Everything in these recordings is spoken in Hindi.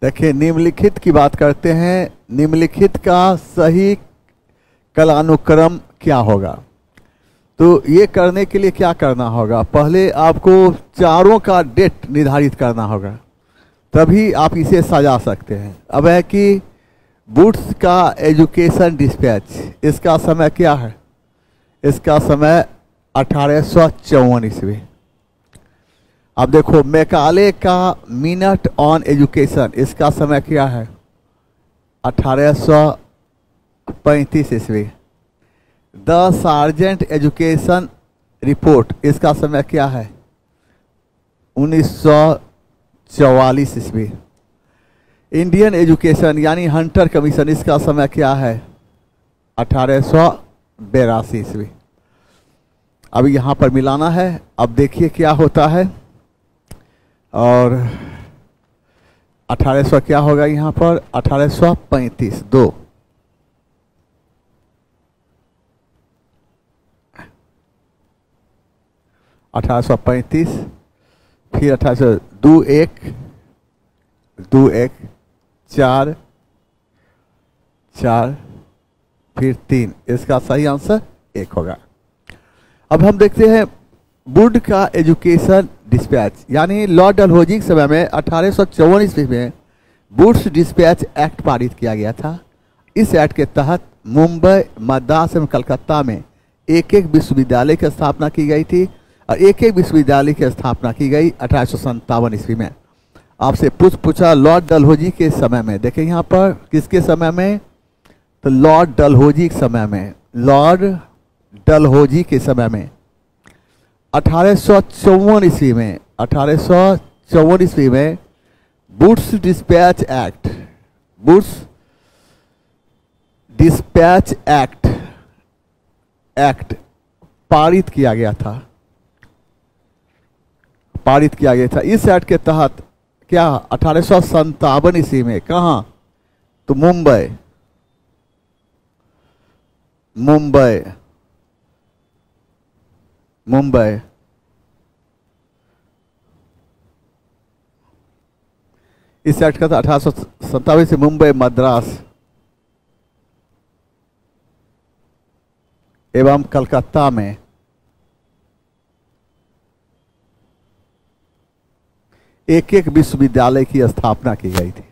देखिए, निम्नलिखित की बात करते हैं। निम्नलिखित का सही कालानुक्रम क्या होगा? तो ये करने के लिए क्या करना होगा? पहले आपको चारों का डेट निर्धारित करना होगा, तभी आप इसे सजा सकते हैं। अब है कि वुड्स का एजुकेशन डिस्पैच, इसका समय क्या है? इसका समय 1854 ईस्वी। अब देखो, मैकाले का मिनट ऑन एजुकेशन, इसका समय क्या है? 1835 ईस्वी। द सार्जेंट एजुकेशन रिपोर्ट, इसका समय क्या है? 1944 ईस्वी। इंडियन एजुकेशन यानी हंटर कमीशन, इसका समय क्या है? 1882 ईस्वी। अब यहाँ पर मिलाना है। अब देखिए क्या होता है। और 1800 क्या होगा यहाँ पर? 1835 2। फिर 1800 2 1 4 4 फिर 3। इसका सही आंसर 1 होगा। अब हम देखते हैं वुड का एजुकेशन डिस्पैच, यानी लॉर्ड डलहौजी के समय में 1854 ईस्वी में वुड्स डिस्पैच एक्ट पारित किया गया था। इस एक्ट के तहत मुंबई, मद्रास एवं कलकत्ता में एक एक विश्वविद्यालय की स्थापना की गई थी और एक एक विश्वविद्यालय की स्थापना की गई 1857 ईस्वी में। आपसे पूछा लॉर्ड डलहौजी के समय में। देखिए यहाँ पर किसके समय में? तो लॉर्ड डलहौजी के समय में। लॉर्ड डलहौजी के समय में 1854 ईस्वी में, 1854 ईस्वी में Wood's Dispatch Act, Wood's Dispatch Act पारित किया गया था। इस एक्ट के तहत क्या 1857 ईस्वी में कहाँ? तो मुंबई इस एक्ट का था 1857 से मुंबई, मद्रास एवं कलकत्ता में एक एक विश्वविद्यालय की स्थापना की गई थी।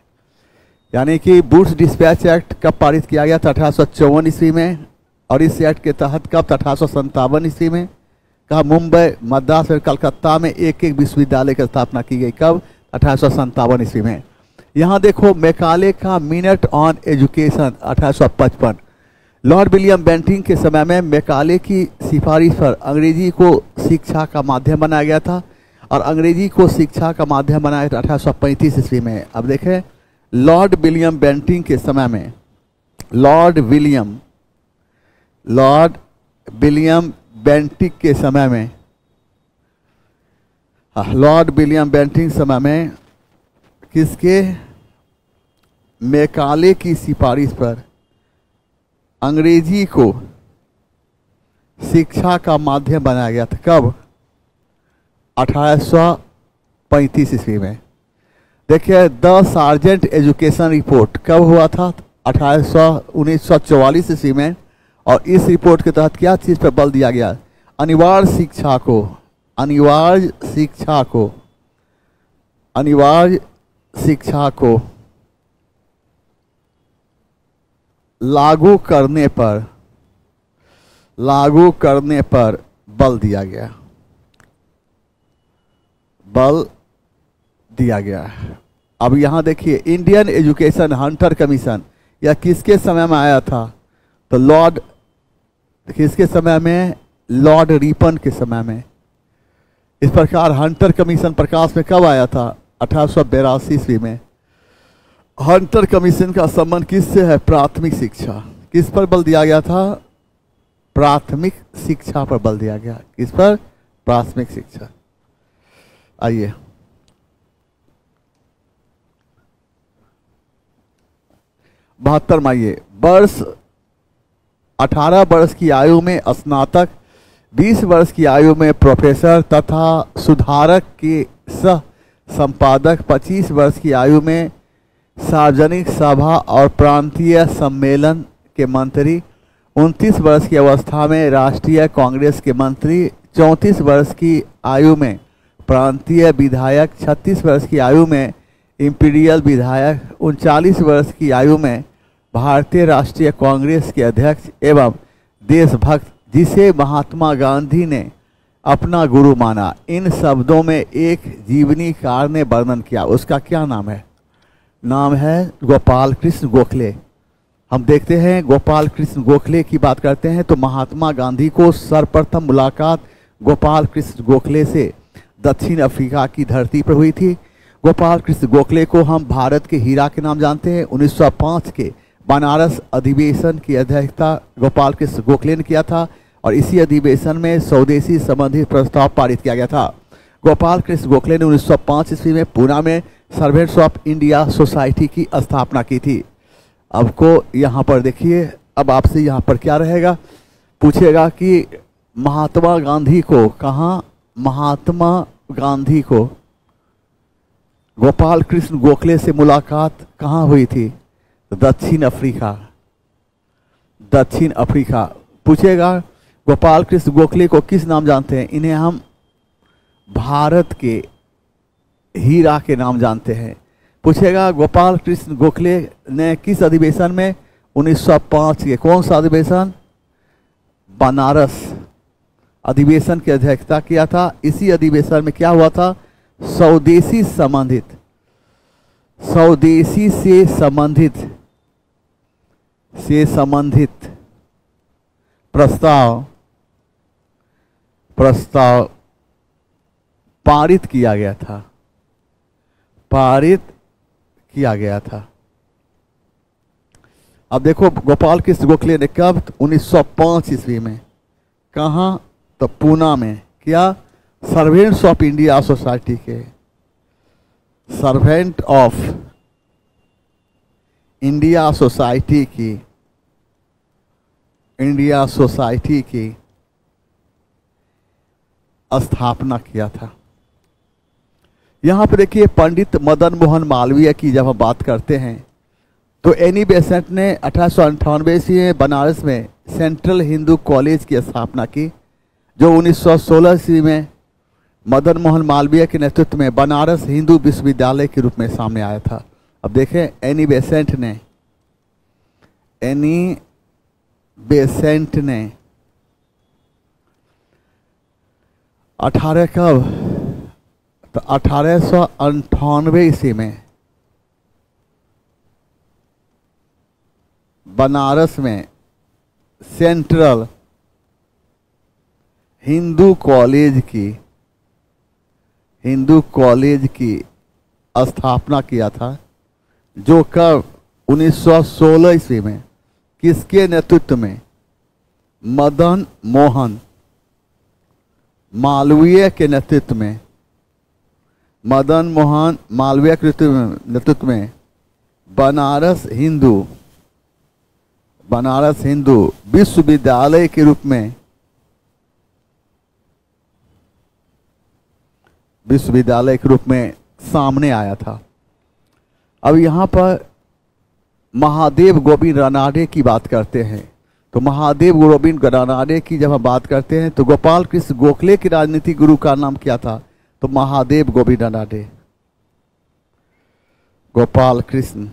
यानी कि वुड्स डिस्पैच एक्ट कब पारित किया गया था? 1854 ईस्वी में। और इस एक्ट के तहत कब? 1857 ईस्वी में। कहा मुंबई, मद्रास और कलकत्ता में एक एक विश्वविद्यालय की स्थापना की गई। कब? 1857 ईस्वी में। यहाँ देखो, मैकाले का minute on education 1855। Lord William Bentinck के समय में मैकाले की सिफारिश पर अंग्रेजी को शिक्षा का माध्यम बनाया गया था और अंग्रेजी को शिक्षा का माध्यम बनाया था 1835 ईस्वी में। अब देखें, लॉर्ड विलियम बेंटिंग के समय में, लॉर्ड विलियम बेंटिंग के समय में, लॉर्ड विलियम बेंटिंग समय में किसके? मैकाले की सिफारिश पर अंग्रेजी को शिक्षा का माध्यम बनाया गया था। कब? 1835 ईस्वी में। देखिए, द सार्जेंट एजुकेशन रिपोर्ट कब हुआ था? 1944 ईस्वी में। और इस रिपोर्ट के तहत क्या चीज़ पर बल दिया गया? अनिवार्य शिक्षा को लागू करने पर बल दिया गया। अब यहाँ देखिए, इंडियन एजुकेशन हंटर कमीशन यह किसके समय में आया था? तो किसके समय में? लॉर्ड रिपन के समय में। इस प्रकार हंटर कमीशन प्रकाश में कब आया था? 1882 ईस्वी में। हंटर कमीशन का संबंध किससे है? प्राथमिक शिक्षा। किस पर बल दिया गया था? प्राथमिक शिक्षा पर बल दिया गया। किस पर? प्राथमिक शिक्षा। आइए, बहत्तर माइए। वर्ष 18 वर्ष की आयु में स्नातक, 20 वर्ष की आयु में प्रोफेसर तथा सुधारक के सह संपादक, 25 वर्ष की आयु में सार्वजनिक सभा और प्रांतीय सम्मेलन के मंत्री, 29 वर्ष की अवस्था में राष्ट्रीय कांग्रेस के मंत्री, 34 वर्ष की आयु में प्रांतीय विधायक, 36 वर्ष की आयु में इंपीरियल विधायक, 39 वर्ष की आयु में भारतीय राष्ट्रीय कांग्रेस के अध्यक्ष एवं देशभक्त, जिसे महात्मा गांधी ने अपना गुरु माना। इन शब्दों में एक जीवनीकार ने वर्णन किया, उसका क्या नाम है? नाम है गोपाल कृष्ण गोखले। हम देखते हैं गोपाल कृष्ण गोखले की बात करते हैं तो महात्मा गांधी को सर्वप्रथम मुलाकात गोपाल कृष्ण गोखले से दक्षिण अफ्रीका की धरती पर हुई थी। गोपाल कृष्ण गोखले को हम भारत के हीरा के नाम जानते हैं। 1905 के बनारस अधिवेशन की अध्यक्षता गोपाल कृष्ण गोखले ने किया था और इसी अधिवेशन में स्वदेशी संबंधी प्रस्ताव पारित किया गया था। गोपाल कृष्ण गोखले ने 1905 ईस्वी में पूना में सर्वेंट्स ऑफ इंडिया सोसाइटी की स्थापना की थी। अब को यहाँ पर देखिए, अब आपसे यहाँ पर क्या रहेगा, पूछेगा कि महात्मा गांधी को कहाँ, महात्मा गांधी को गोपाल कृष्ण गोखले से मुलाकात कहाँ हुई थी? दक्षिण अफ्रीका, दक्षिण अफ्रीका। पूछेगा गोपाल कृष्ण गोखले को किस नाम जानते हैं? इन्हें हम भारत के हीरा के नाम जानते हैं। पूछेगा गोपाल कृष्ण गोखले ने किस अधिवेशन में? 1905 के कौन सा अधिवेशन? बनारस अधिवेशन की अध्यक्षता किया था। इसी अधिवेशन में क्या हुआ था? स्वदेशी संबंधित, स्वदेशी से संबंधित प्रस्ताव पारित किया गया था, पारित किया गया था। अब देखो गोपाल कृष्ण गोखले ने कब? 1905 ईस्वी में। कहाँ? तो पूना में। क्या? सर्वेंट्स ऑफ इंडिया सोसाइटी के, सर्वेंट ऑफ इंडिया सोसाइटी की, इंडिया सोसाइटी की स्थापना किया था। यहाँ पर देखिए पंडित मदन मोहन मालवीय की जब हम बात करते हैं तो एनी बेसेंट ने 1898 ईस्वी में बनारस में सेंट्रल हिंदू कॉलेज की स्थापना की, जो 1916 ईस्वी में मदन मोहन मालवीय के नेतृत्व में बनारस हिंदू विश्वविद्यालय के रूप में सामने आया था। अब देखें एनी बेसेंट ने 18 कब? तो 1898 ईस्वी में बनारस में सेंट्रल हिंदू कॉलेज की स्थापना किया था, जो कब? 1916 ईस्वी में। किसके नेतृत्व में? मदन मोहन मालवीय के नेतृत्व में, मदन मोहन मालवीय के नेतृत्व में बनारस हिंदू विश्वविद्यालय के रूप में, विश्वविद्यालय के रूप में सामने आया था। अब यहाँ पर महादेव गोविंद रानाडे की बात करते हैं तो महादेव गोविंद रानाडे की जब हम बात करते हैं तो गोपाल कृष्ण गोखले के राजनीतिक गुरु का नाम क्या था? तो महादेव गोविंद रानाडे। गोपाल कृष्ण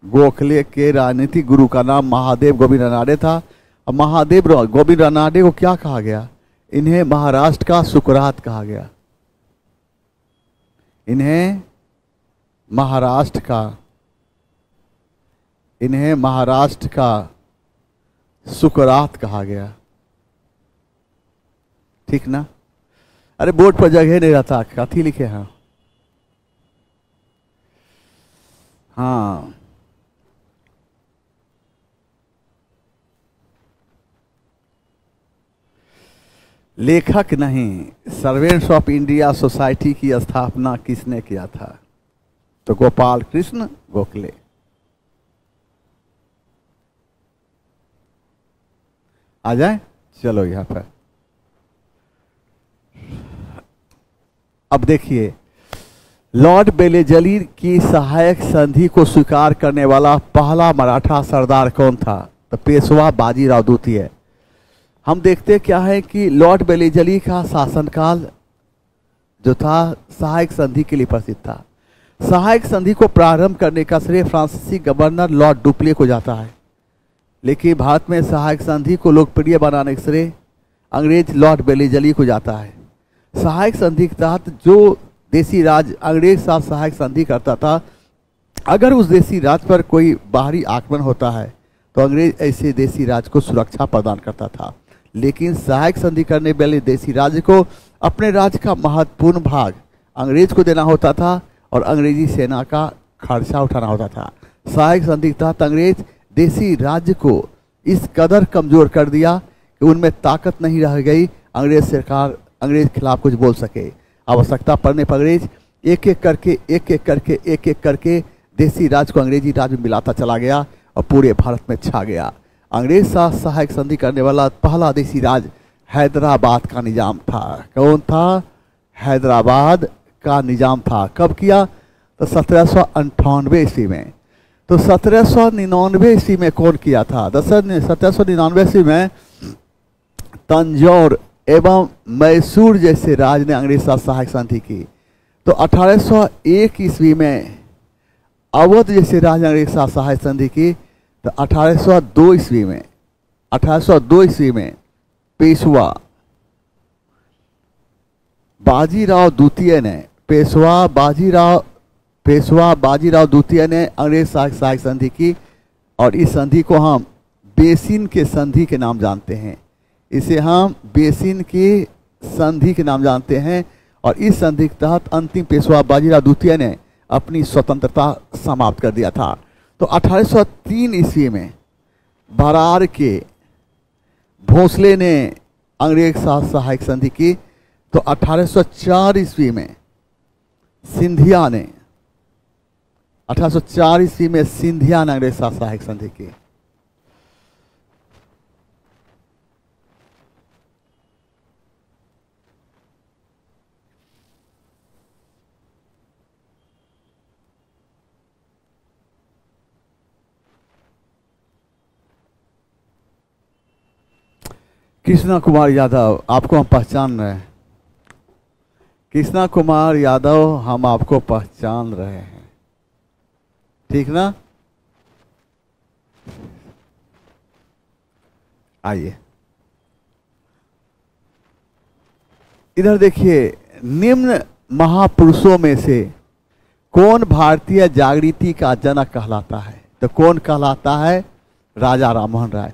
गोखले के राजनीतिक गुरु का नाम महादेव गोविंद रानाडे था। अब महादेव गोविंद रानाडे को क्या कहा गया? इन्हें महाराष्ट्र का सुकरात कहा गया, इन्हें महाराष्ट्र का सुकरात कहा गया। ठीक ना? अरे बोर्ड पर जगह नहीं रहता, कथी लिखे हैं? हाँ, लेखक नहीं, सर्वेंट्स ऑफ इंडिया सोसाइटी की स्थापना किसने किया था? तो गोपाल कृष्ण गोखले। आ जाए, चलो यहां पर अब देखिए लॉर्ड बेलेजली की सहायक संधि को स्वीकार करने वाला पहला मराठा सरदार कौन था? तो पेशवा बाजीराव द्वितीय। हम देखते क्या है कि लॉर्ड बेलेजली का शासनकाल जो था सहायक संधि के लिए प्रसिद्ध था। सहायक संधि को प्रारंभ करने का श्रेय फ्रांसीसी गवर्नर लॉर्ड डुप्ले को जाता है, लेकिन भारत में सहायक संधि को लोकप्रिय बनाने का श्रेय अंग्रेज लॉर्ड बेलेजली को जाता है। सहायक संधि के तहत जो देसी राज अंग्रेज साथ सहायक संधि करता था, अगर उस देसी राज पर कोई बाहरी आक्रमण होता है तो अंग्रेज ऐसे देसी राज को सुरक्षा प्रदान करता था, लेकिन सहायक संधि करने वाले देसी राज्य को अपने राज्य का महत्वपूर्ण भाग अंग्रेज को देना होता था और अंग्रेजी सेना का खर्चा उठाना होता था। सहायक संधि के तहत अंग्रेज देसी राज्य को इस कदर कमजोर कर दिया कि उनमें ताकत नहीं रह गई अंग्रेज सरकार अंग्रेज खिलाफ कुछ बोल सके। आवश्यकता पड़ने पर अंग्रेज एक एक करके देसी राज को अंग्रेजी राज में मिलाता चला गया और पूरे भारत में छा गया। अंग्रेज साथ सहायक संधि करने वाला पहला देसी राज हैदराबाद का निजाम था। कौन था? हैदराबाद का निजाम था। कब किया? तो 1798 ईस्वी में। तो 1799 ईस्वी में कौन किया था? 1799 ईस्वी में तंजौर एवं मैसूर जैसे राज ने अंग्रेज साथ सहायक संधि की। तो 1801 ईस्वी में अवध जैसे राज ने अंग्रेज साथ सहायक संधि की। तो 1802 ईस्वी में पेशवा बाजीराव द्वितीय ने पेशवा बाजीराव द्वितीय ने अंग्रेज साथ सहायक संधि की, और इस संधि को हम बेसिन के संधि के नाम जानते हैं। इसे हम बेसिन की संधि के नाम जानते हैं। और इस संधि के तहत अंतिम पेशवा बाजीराव द्वितीय ने अपनी स्वतंत्रता समाप्त कर दिया था। तो 1803 ईस्वी में बरार के भोसले ने अंग्रेज साथ सहायक संधि की। तो 1804 ईस्वी में सिंधिया ने 1804 ईस्वी में सिंधिया ने अंग्रेज साथ सहायक संधि की। कृष्णा कुमार यादव, आपको हम पहचान रहे हैं। कृष्णा कुमार यादव, हम आपको पहचान रहे हैं, ठीक ना? आइए इधर देखिए, निम्न महापुरुषों में से कौन भारतीय जागृति का जनक कहलाता है? तो कौन कहलाता है? राजा राममोहन राय।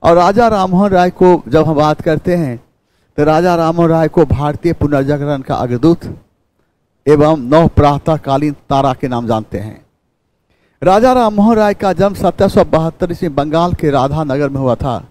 और राजा राममोहन राय को जब हम बात करते हैं तो राजा राममोहन राय को भारतीय पुनर्जागरण का अग्रदूत एवं नव प्रातःकालीन तारा के नाम जानते हैं। राजा राममोहन राय का जन्म 1772 ईस्वी बंगाल के राधा नगर में हुआ था।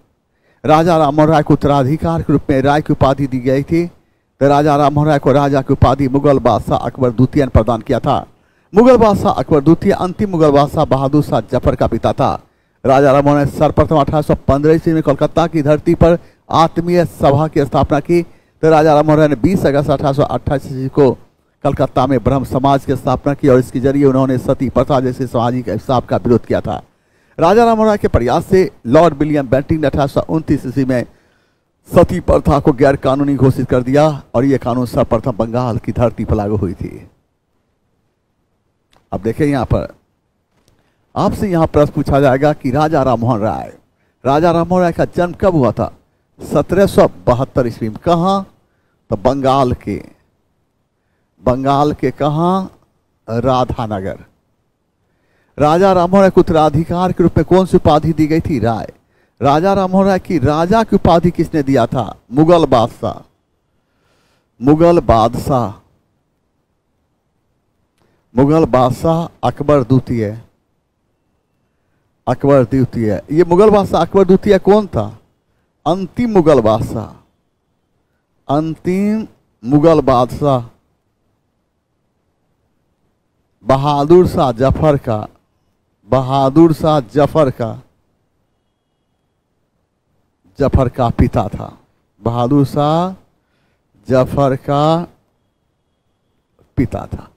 राजा राममोहन राय को उत्तराधिकार के रूप में राय की उपाधि दी गई थी। तो राजा राममोहन राय को राजा की उपाधि मुगल बादशाह अकबर द्वितीय ने प्रदान किया था। मुगल बादशाह अकबर द्वितीय अंतिम मुगल बादशाह बहादुर शाह जफर का पिता था। राजा राममोहन राय सर्वप्रथम 1815 ईस्वी में कोलकाता की धरती पर आत्मीय सभा की स्थापना की। तो राजा राममोहन राय ने 20 अगस्त 1828 ईस्वी को कलकत्ता में ब्रह्म समाज की स्थापना की और इसके जरिए उन्होंने सती प्रथा जैसे सामाजिक अभिशाप का विरोध किया था। राजा राममोहन राय के प्रयास से लॉर्ड विलियम बेंटिंक ने 1829 ईस्वी में सती प्रथा को गैर कानूनी घोषित कर दिया और यह कानून सर्वप्रथम बंगाल की धरती पर लागू हुई थी। अब देखें यहाँ पर आपसे यहाँ प्रश्न पूछा जाएगा कि राजा राममोहन राय का जन्म कब हुआ था? 1772 ईस्वी में। कहाँ? तो बंगाल के कहाँ? राधानगर। राजा राममोहन राय को उत्तराधिकार के रूप में कौन सी उपाधि दी गई थी? राय। राजा राममोहन राय की राजा की उपाधि किसने दिया था? मुगल बादशाह अकबर द्वितीय। ये मुगल बादशाह अकबर द्वितीय कौन था? अंतिम मुगल बादशाह बहादुर शाह जफर का पिता था। बहादुर शाह जफर का पिता था।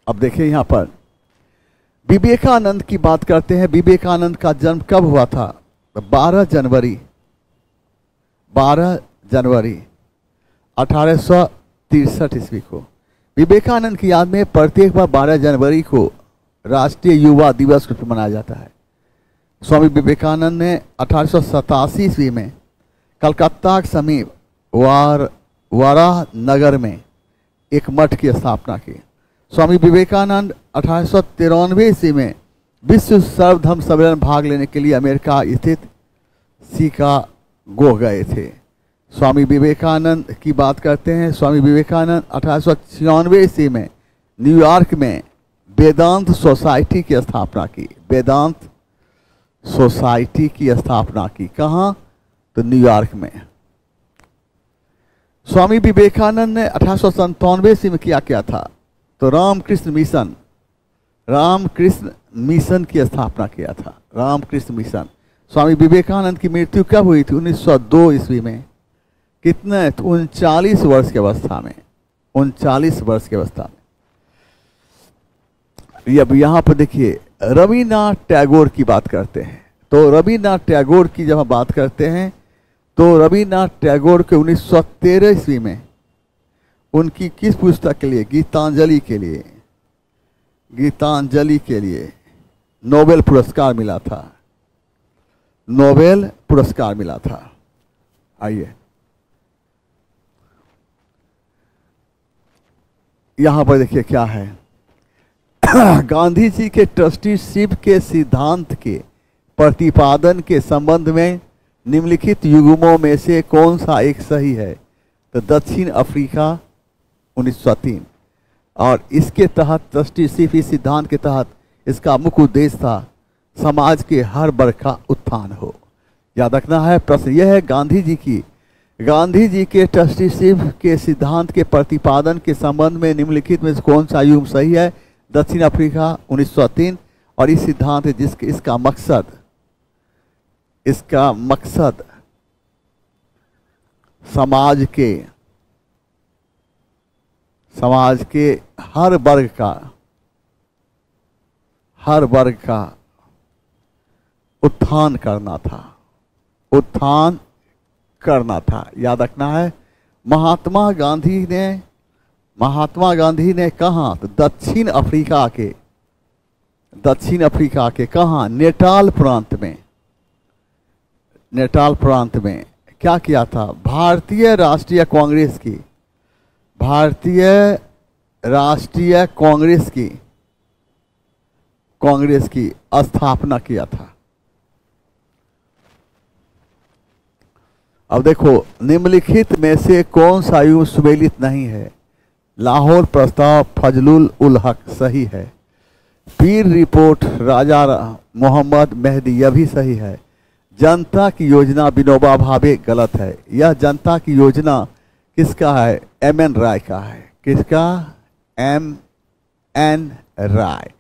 अब देखिए यहाँ पर विवेकानंद की बात करते हैं। विवेकानंद का जन्म कब हुआ था? 12 जनवरी 1863 ईस्वी को। विवेकानंद की याद में प्रत्येक बार 12 जनवरी को राष्ट्रीय युवा दिवस के रूप में मनाया जाता है। स्वामी विवेकानंद ने 1887 ईस्वी में कलकत्ता के समीप वारानगर में एक मठ की स्थापना की। स्वामी विवेकानंद 1893 ईस्वी में विश्व सर्वधर्म सम्मेलन भाग लेने के लिए अमेरिका स्थित शिकागो गए थे। स्वामी विवेकानंद की बात करते हैं। स्वामी विवेकानंद 1896 ईस्वी में न्यूयॉर्क में वेदांत सोसाइटी की स्थापना की। वेदांत सोसाइटी की स्थापना की कहाँ? तो न्यूयॉर्क में। स्वामी विवेकानंद ने 1897 ईस्वी में क्या था? तो रामकृष्ण मिशन की स्थापना किया था। रामकृष्ण मिशन। स्वामी विवेकानंद की मृत्यु कब हुई थी? 1902 ईस्वी में। कितने? 39 वर्ष की अवस्था में। 39 वर्ष की अवस्था में। अब यहाँ पर देखिए रविन्द्रनाथ टैगोर की बात करते हैं। तो रविन्द्रनाथ टैगोर की जब हम बात करते हैं तो रविन्द्रनाथ टैगोर के 1913 ईस्वी में उनकी किस पुस्तक के लिए? गीतांजलि के लिए नोबेल पुरस्कार मिला था। नोबेल पुरस्कार मिला था। आइए यहां पर देखिए क्या है। गांधी जी के ट्रस्टीशिप के सिद्धांत के प्रतिपादन के संबंध में निम्नलिखित युग्मों में से कौन सा एक सही है? तो दक्षिण अफ्रीका 1903। और इसके तहत ट्रस्टीशिप सिद्धांत के तहत इसका मुख्य उद्देश्य था समाज के हर वर्ग का उत्थान हो। याद रखना है। प्रश्न यह है गांधी जी के ट्रस्टीशिप के सिद्धांत के प्रतिपादन के संबंध में निम्नलिखित में से कौन सा युग्म सही है? दक्षिण अफ्रीका 1903। और इस सिद्धांत इसका मकसद समाज के हर वर्ग का उत्थान करना था। याद रखना है। महात्मा गांधी ने कहा? तो दक्षिण अफ्रीका के कहा? नेटाल प्रांत में क्या किया था? भारतीय राष्ट्रीय कांग्रेस की स्थापना किया था। अब देखो निम्नलिखित में से कौन सा युग्म सुमेलित नहीं है? लाहौर प्रस्ताव फजलुल उल हक सही है। पीर रिपोर्ट राजा मोहम्मद मेहदी यह भी सही है। जनता की योजना विनोबा भावे गलत है। यह जनता की योजना किसका है? M.N. राय का है। किसका? M.N. राय।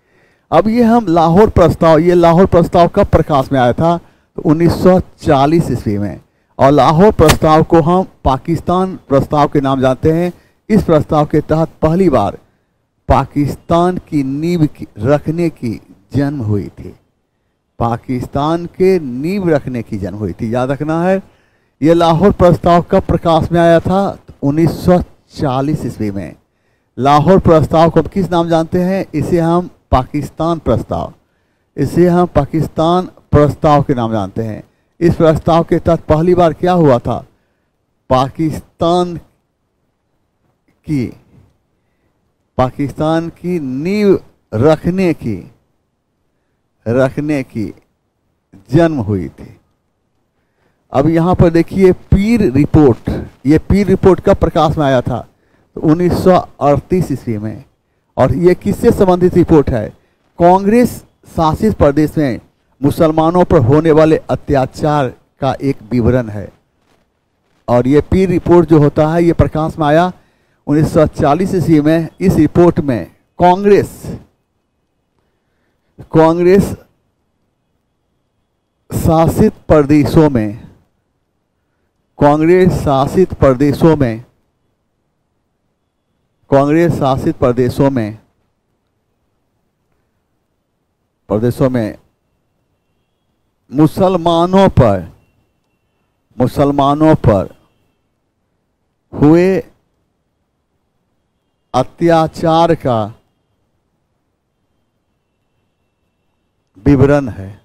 अब ये हम लाहौर प्रस्ताव कब प्रकाश में आया था? तो 1940 ईस्वी में। और लाहौर प्रस्ताव को हम पाकिस्तान प्रस्ताव के नाम जानते हैं। इस प्रस्ताव के तहत पहली बार पाकिस्तान की नींव रखने की जन्म हुई थी। पाकिस्तान के नींव रखने की जन्म हुई थी। याद रखना है। यह लाहौर प्रस्ताव कब प्रकाश में आया था? 1940 ईस्वी में। लाहौर प्रस्ताव को किस नाम जानते हैं? इसे हम पाकिस्तान प्रस्ताव के नाम जानते हैं। इस प्रस्ताव के तहत पहली बार क्या हुआ था? पाकिस्तान की नींव रखने की जन्म हुई थी। अब यहाँ पर देखिए पीर रिपोर्ट। ये पीर रिपोर्ट कब प्रकाश में आया था? तो 1938 ईस्वी में। और ये किससे संबंधित रिपोर्ट है? कांग्रेस शासित प्रदेश में मुसलमानों पर होने वाले अत्याचार का एक विवरण है। और ये पीर रिपोर्ट जो होता है ये प्रकाश में आया 1940 ईस्वी में। इस रिपोर्ट में कांग्रेस शासित प्रदेशों में प्रदेशों में मुसलमानों पर हुए अत्याचार का विवरण है।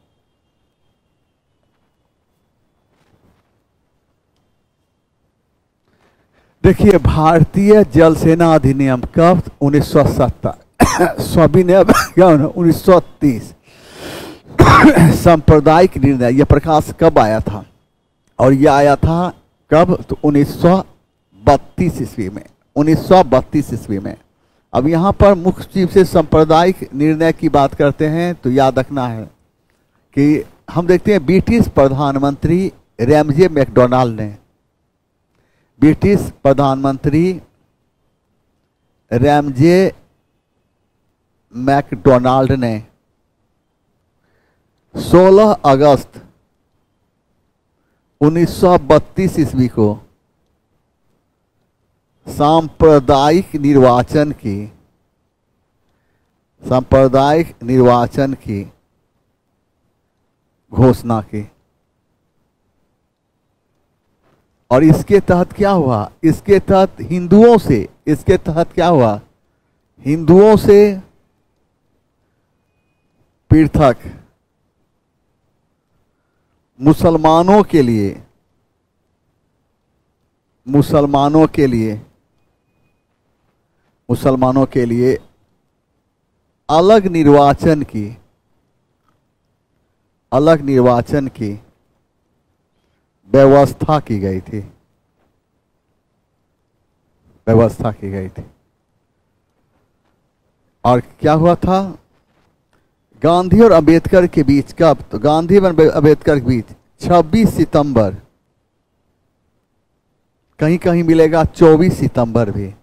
देखिए, भारतीय जल सेना अधिनियम कब? 1970। सविनय 1930। सांप्रदायिक निर्णय, यह प्रकाश कब आया था? और यह आया था कब? तो 1932 ईस्वी में। 1932 ईस्वी में। अब यहाँ पर मुख्य रूप से सांप्रदायिक निर्णय की बात करते हैं तो याद रखना है कि हम देखते हैं ब्रिटिश प्रधानमंत्री रैमजे मैकडोनाल्ड ने, ब्रिटिश प्रधानमंत्री रैमजे मैकडोनाल्ड ने 16 अगस्त 1932 ईस्वी को सांप्रदायिक निर्वाचन की घोषणा की। और इसके तहत क्या हुआ? इसके तहत क्या हुआ? हिंदुओं से पृथक मुसलमानों के लिए अलग निर्वाचन की व्यवस्था की गई थी। और क्या हुआ था? गांधी और अंबेडकर के बीच कब? तो गांधी और अंबेडकर के बीच 26 सितंबर, कहीं कहीं मिलेगा 24 सितंबर भी,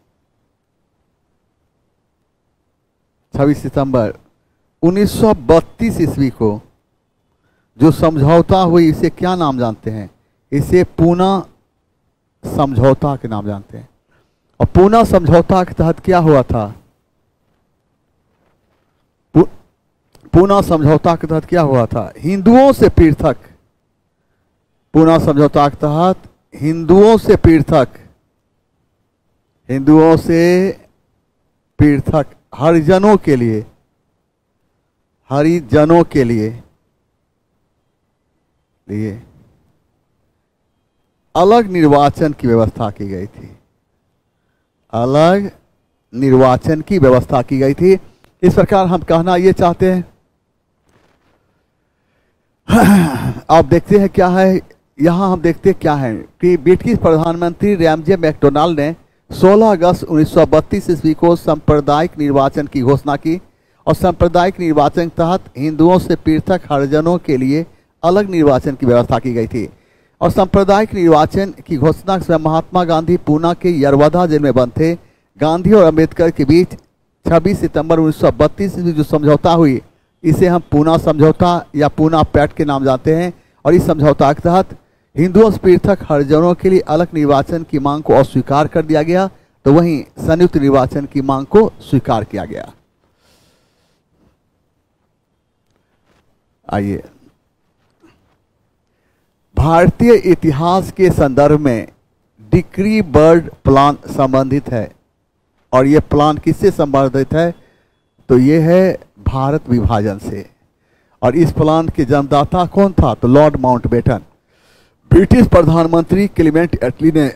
26 सितंबर 1932 ईस्वी को जो समझौता हुई, इसे क्या नाम जानते हैं? इसे पूना समझौता के नाम जानते हैं। और पूना समझौता के तहत क्या हुआ था? पूना समझौता के तहत क्या हुआ था? हिंदुओं से पृथक, पूना समझौता के तहत हिंदुओं से पृथक हरिजनों के लिए अलग निर्वाचन की व्यवस्था की गई थी। इस प्रकार हम कहना ये चाहते हैं, आप देखते हैं क्या है यहाँ, हम देखते हैं क्या है कि ब्रिटिश प्रधानमंत्री रैमजे मैकडोनाल्ड ने 16 अगस्त 1932 ईस्वी को सांप्रदायिक निर्वाचन की घोषणा की। और सांप्रदायिक निर्वाचन के तहत हिंदुओं से पृथक हरिजनों के लिए अलग निर्वाचन की व्यवस्था की गई थी। और सांप्रदायिक निर्वाचन की घोषणा के समय महात्मा गांधी पूना के यरवदा जेल में बंद थे। गांधी और अंबेडकर के बीच 26 सितंबर 1932 ईस्वी जो समझौता हुई, इसे हम पूना समझौता या पूना पैक्ट के नाम जानते हैं। और इस समझौता के तहत हिंदुओं से पृथक हरिजनों के लिए अलग निर्वाचन की मांग को अस्वीकार कर दिया गया, तो वहीं संयुक्त निर्वाचन की मांग को स्वीकार किया गया। आइए, भारतीय इतिहास के संदर्भ में डिक्री बर्ड प्लान संबंधित है। और ये प्लान किससे संबंधित है? तो ये है भारत विभाजन से। और इस प्लान के जन्मदाता कौन था? तो लॉर्ड माउंटबेटन। ब्रिटिश प्रधानमंत्री क्लेमेंट एटली ने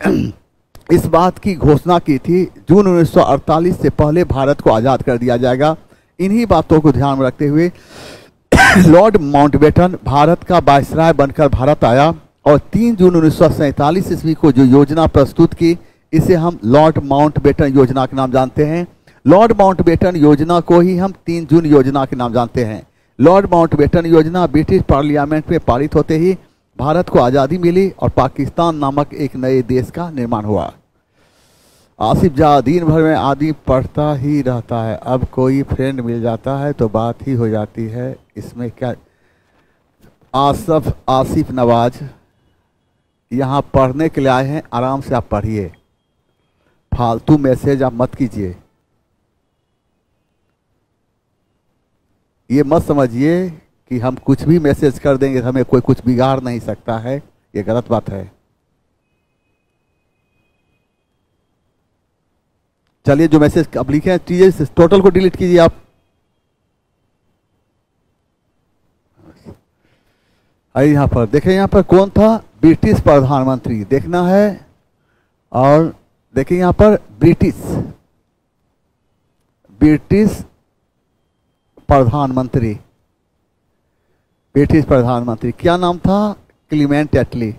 इस बात की घोषणा की थी जून 1948 से पहले भारत को आज़ाद कर दिया जाएगा। इन्हीं बातों को ध्यान में रखते हुए लॉर्ड माउंटबेटन भारत का वायसराय बनकर भारत आया और 3 जून 1947 ईस्वी को जो योजना प्रस्तुत की, इसे हम लॉर्ड माउंटबेटन योजना के नाम जानते हैं। लॉर्ड माउंटबेटन योजना को ही हम 3 जून योजना के नाम जानते हैं। लॉर्ड माउंटबेटन योजना ब्रिटिश पार्लियामेंट में पारित होते ही भारत को आज़ादी मिली और पाकिस्तान नामक एक नए देश का निर्माण हुआ। आसिफ जा दिन भर में आदमी पढ़ता ही रहता है, अब कोई फ्रेंड मिल जाता है तो बात ही हो जाती है, इसमें क्या। आसिफ नवाज यहाँ पढ़ने के लिए आए हैं, आराम से आप पढ़िए, फालतू मैसेज आप मत कीजिए। ये मत समझिए कि हम कुछ भी मैसेज कर देंगे हमें कोई कुछ बिगाड़ नहीं सकता है, ये गलत बात है। चलिए जो मैसेज अब लिखे हैं चीजें टोटल को डिलीट कीजिए आप। यहाँ पर देखें, यहाँ पर कौन था, ब्रिटिश प्रधानमंत्री देखना है। और देखिए यहाँ पर ब्रिटिश प्रधानमंत्री, ब्रिटिश प्रधानमंत्री क्या नाम था, क्लीमेंट एटली।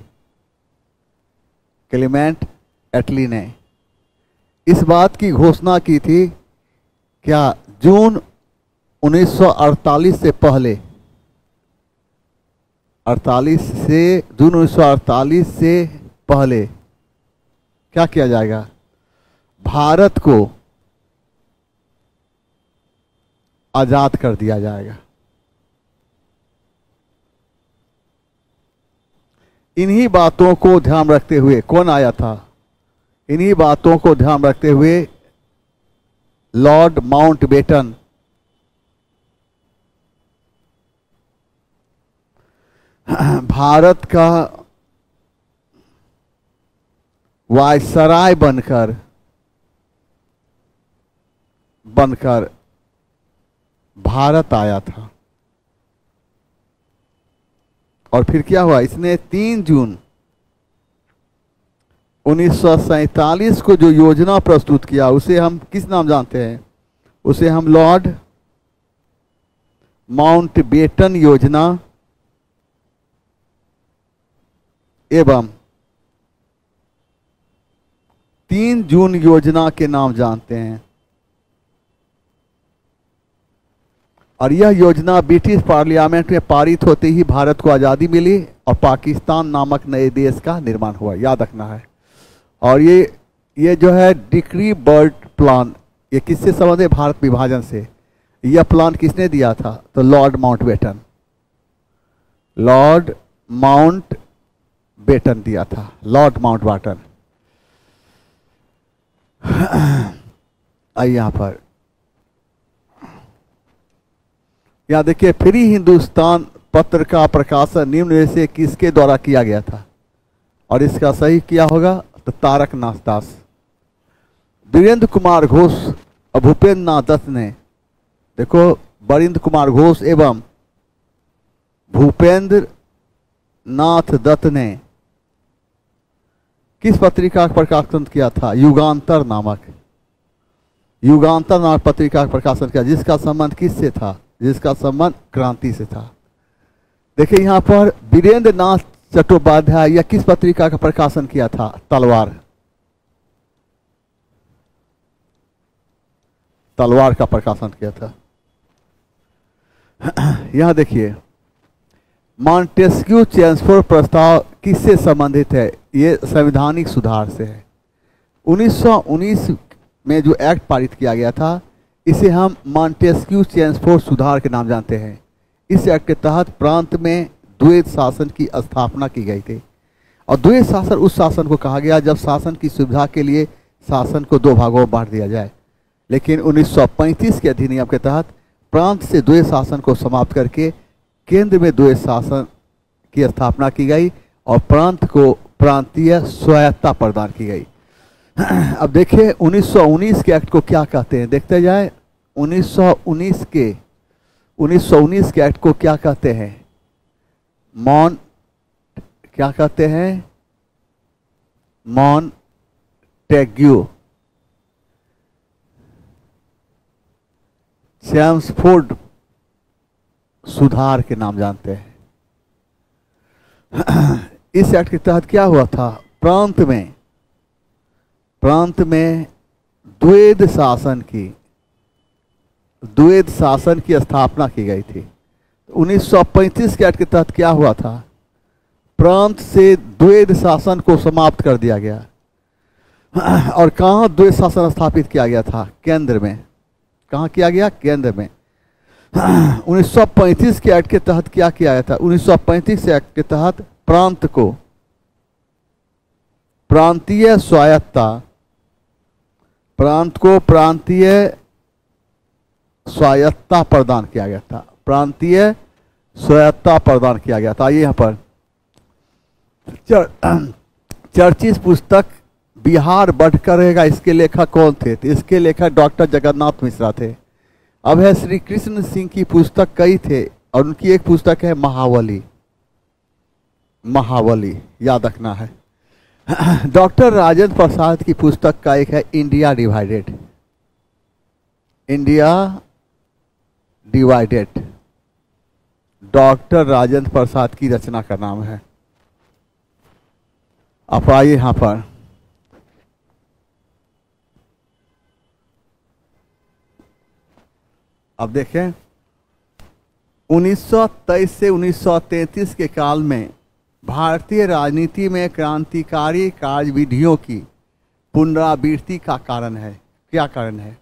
क्लीमेंट एटली ने इस बात की घोषणा की थी क्या, जून 1948 से पहले, जून 1948 से पहले क्या किया जाएगा, भारत को आजाद कर दिया जाएगा। इन्हीं बातों को ध्यान रखते हुए कौन आया था, इन्हीं बातों को ध्यान रखते हुए लॉर्ड माउंटबेटन भारत का वायसराय बनकर भारत आया था। और फिर क्या हुआ, इसने 3 जून 1947 को जो योजना प्रस्तुत किया उसे हम किस नाम जानते हैं, उसे हम लॉर्ड माउंटबेटन योजना एवं 3 जून योजना के नाम जानते हैं। और यह योजना ब्रिटिश पार्लियामेंट में पारित होते ही भारत को आज़ादी मिली और पाकिस्तान नामक नए देश का निर्माण हुआ, याद रखना है। और ये जो है डिक्री बर्ड प्लान, ये किससे संबंध है, भारत विभाजन से। यह प्लान किसने दिया था, तो लॉर्ड माउंटबेटन, लॉर्ड माउंटबेटन दिया था, लॉर्ड माउंटबेटन। आइए यहाँ पर, यहाँ देखिए, फ्री हिंदुस्तान पत्र का प्रकाशन निम्न में से किसके द्वारा किया गया था, और इसका सही क्या होगा, तो तारकनाथ दास। वीरेंद्र कुमार घोष और भूपेंद्र नाथ दत्त ने, देखो वीरेंद्र कुमार घोष एवं भूपेंद्र नाथ दत्त ने किस पत्रिका का प्रकाशन किया था, युगांतर नामक पत्रिका का प्रकाशन किया, जिसका संबंध किससे था, जिसका संबंध क्रांति से था। देखिए यहाँ पर वीरेंद्र नाथ चट्टोपाध्याय या किस पत्रिका का प्रकाशन किया था, तलवार का प्रकाशन किया था। यहां देखिए, मॉन्टेस्क्यू चेम्सफोर्ड प्रस्ताव किससे संबंधित है, ये संवैधानिक सुधार से है। 1919 में जो एक्ट पारित किया गया था इसे हम मॉन्टेस्क्यू चेम्सफोर्ड सुधार के नाम जानते हैं। इस एक्ट के तहत प्रांत में द्वैत शासन की स्थापना की गई थी। और द्वैत शासन उस शासन को कहा गया जब शासन की सुविधा के लिए शासन को 2 भागों में बांट दिया जाए। लेकिन 1935 के अधिनियम के तहत प्रांत से द्वैत शासन को समाप्त करके केंद्र में द्वैत शासन की स्थापना की गई और प्रांत को प्रांतीय स्वायत्तता प्रदान की गई। अब देखिए 1919 के एक्ट को क्या कहते हैं, देखते जाए। 1919 के एक्ट को क्या कहते हैं, क्या कहते हैं, मॉन्टेग्यू चेम्सफोर्ड सुधार के नाम जानते हैं। इस एक्ट के तहत क्या हुआ था, प्रांत में द्वैध शासन की स्थापना की गई थी। 1935 के एक्ट के तहत क्या हुआ था, प्रांत से द्वैध शासन को समाप्त कर दिया गया। और कहाँ द्वैध शासन स्थापित किया गया था, केंद्र में। कहाँ किया गया, केंद्र में। 1935 के एक्ट के तहत क्या किया गया था, 1935 एक्ट के तहत प्रांत को प्रांतीय स्वायत्तता प्रदान किया गया था। प्रांतीय स्वायत्तता प्रदान किया गया था। आइए यहाँ पर चर्चित पुस्तक बिहार बढ़कर रहेगा, इसके लेखक कौन थे? तो इसके लेखक डॉक्टर जगन्नाथ मिश्रा थे। अब है श्री कृष्ण सिंह की पुस्तक कई थे और उनकी एक पुस्तक है महावली। महावली याद रखना है। डॉक्टर राजेंद्र प्रसाद की पुस्तक का एक है India divided. India divided doctor Rajendra Prasad की रचना का नाम है। आप आइए यहां पर अब देखें 1923 से 1933 के काल में भारतीय राजनीति में क्रांतिकारी कार्यविधियों की पुनरावृत्ति का कारण है। क्या कारण है?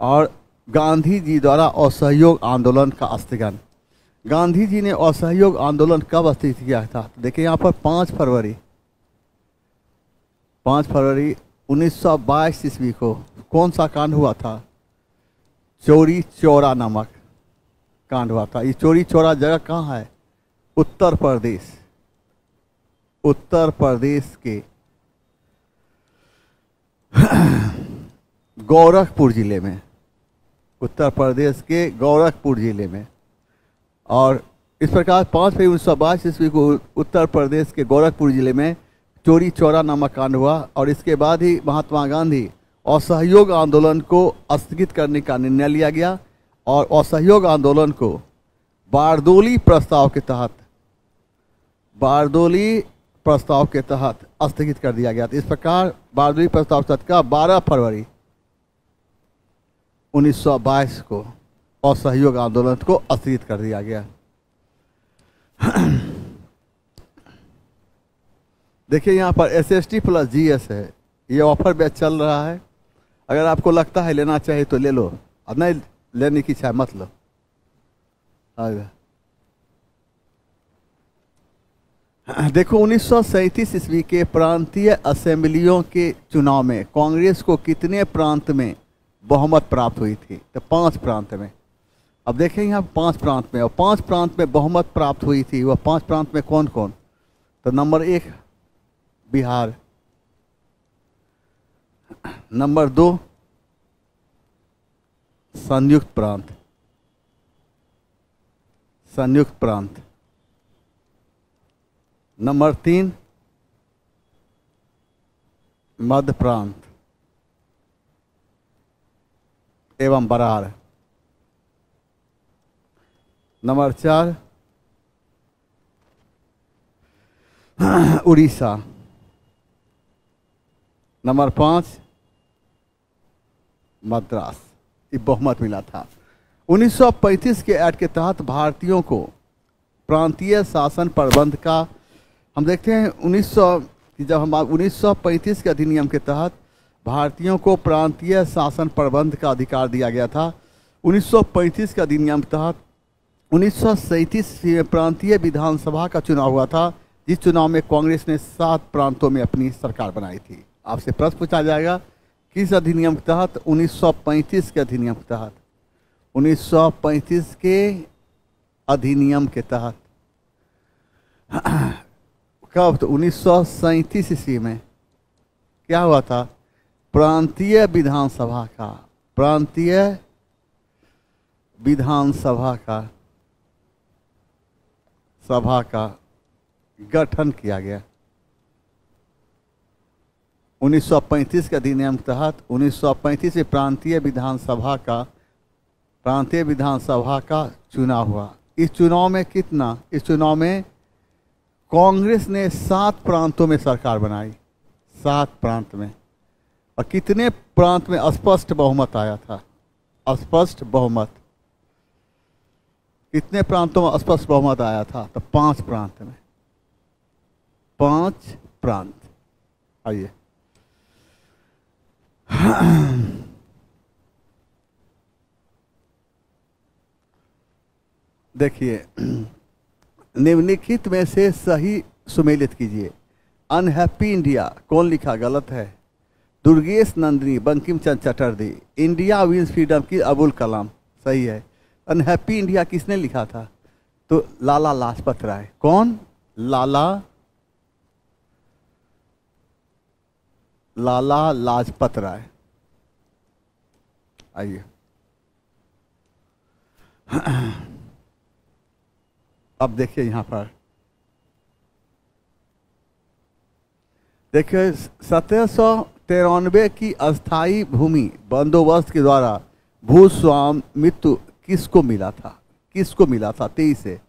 और गांधी जी द्वारा असहयोग आंदोलन का स्थगन। गांधी जी ने असहयोग आंदोलन कब स्थापित किया था? तो देखिए यहाँ पर 5 फरवरी 1922 ईस्वी को कौन सा कांड हुआ था? चौरी चौरा नामक कांड हुआ था। ये चौरी चौरा जगह कहाँ है? उत्तर प्रदेश। उत्तर प्रदेश के गोरखपुर जिले में। उत्तर प्रदेश के गोरखपुर जिले में। और इस प्रकार 5 फरवरी 1922 ईस्वी को उत्तर प्रदेश के गोरखपुर जिले में चौरी चौरा नामक कांड हुआ। और इसके बाद ही महात्मा गांधी असहयोग आंदोलन को स्थगित करने का निर्णय लिया गया और असहयोग आंदोलन को बारदोली प्रस्ताव के तहत स्थगित कर दिया गया। इस प्रकार बारदोली प्रस्ताव का 12 फरवरी 1922 को असहयोग आंदोलन को स्थगित कर दिया गया। देखिए यहाँ पर SST प्लस GS है, ये ऑफर बैच चल रहा है। अगर आपको लगता है लेना चाहिए तो ले लो, और नहीं लेने की इच्छा मत लो। देखो 1937 ईस्वी के प्रांतीय असेंबलियों के चुनाव में कांग्रेस को कितने प्रांत में बहुमत प्राप्त हुई थी? तो 5 प्रांत में। अब देखें यहाँ 5 प्रांत में, और 5 प्रांत में बहुमत प्राप्त हुई थी। वह 5 प्रांत में कौन कौन? तो नंबर 1 बिहार, नंबर 2 संयुक्त प्रांत, नंबर 3 मध्य प्रांत एवं बरार, नंबर 4 उड़ीसा, नंबर 5 मद्रास। ये बहुमत मिला था। 1935 के एक्ट के तहत भारतीयों को प्रांतीय शासन प्रबंध का हम देखते हैं 1935 के अधिनियम के तहत भारतीयों को प्रांतीय शासन प्रबंध का अधिकार दिया गया था। 1935 के अधिनियम के तहत 1937 में प्रांतीय विधानसभा का चुनाव हुआ था, जिस चुनाव में कांग्रेस ने 7 प्रांतों में अपनी सरकार बनाई थी। आपसे प्रश्न पूछा जाएगा किस अधिनियम के तहत? 1935 के अधिनियम के तहत। 1935 के अधिनियम के तहत कब? तो 1937 ईस्वी में क्या हुआ था? प्रांतीय विधानसभा का गठन किया गया। 1935 के अधिनियम के तहत 1935 में प्रांतीय विधानसभा का चुनाव हुआ। इस चुनाव में कितना? इस चुनाव में कांग्रेस ने 7 प्रांतों में सरकार बनाई। 7 प्रांत में। और कितने प्रांत में स्पष्ट बहुमत आया था? स्पष्ट बहुमत कितने प्रांतों में स्पष्ट बहुमत आया था? तो 5 प्रांत में। 5 प्रांत। आइए देखिए निम्नलिखित में से सही सुमेलित कीजिए। अनहैप्पी इंडिया कौन लिखा? गलत है। Durgesh Nandini, Bankim Chandra Chatterjee. India wins freedom की अबुल कलाम, सही है। अनहैप्पी इंडिया किसने लिखा था? तो लाला लाजपत राय। कौन? लाला लाजपत राय। आइए अब देखिए यहां पर, देखिए 1793 की अस्थाई भूमि बंदोबस्त के द्वारा भूस्वामित्व किसको मिला था? किसको मिला था? 23 से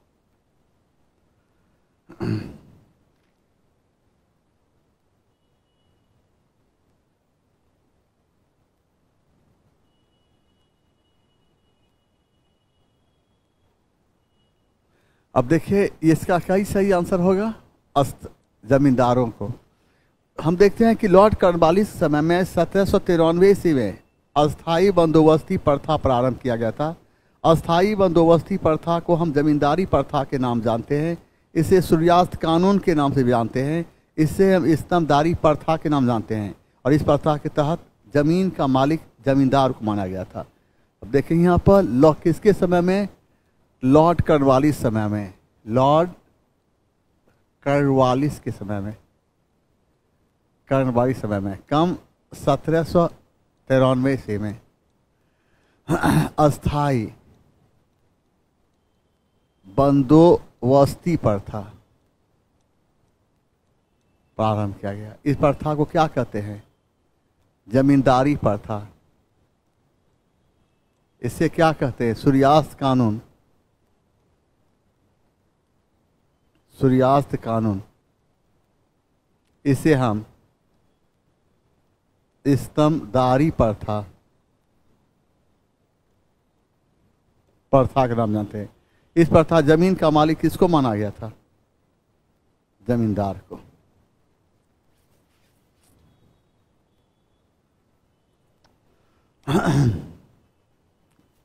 अब देखिए इसका क्या ही सही आंसर होगा? जमींदारों को। हम देखते हैं कि लॉर्ड कॉर्नवालिस समय में 1793 ईस्वी में अस्थाई बंदोबस्ती प्रथा प्रारंभ किया गया था। अस्थाई बंदोबस्ती प्रथा को हम जमींदारी प्रथा के नाम जानते हैं, इसे सूर्यास्त कानून के नाम से भी जानते हैं, इससे हम स्तंभदारी प्रथा के नाम जानते हैं, और इस प्रथा के तहत जमीन का मालिक जमींदार को माना गया था। अब देखें यहाँ पर किसके समय में? लॉर्ड कॉर्नवालिस समय में। लॉर्ड कॉर्नवालिस के समय में, कॉर्नवालिस समय में, कम 1793 ईस्वी में अस्थाई बंदोबस्ती प्रथा प्रारंभ किया गया। इस प्रथा को क्या कहते हैं? जमींदारी प्रथा। इसे क्या कहते हैं? सूर्यास्त कानून। सूर्यास्त कानून। इसे हम स्तंभदारी प्रथा का नाम जानते हैं। इस प्रथा जमीन का मालिक किसको माना गया था? जमींदार को।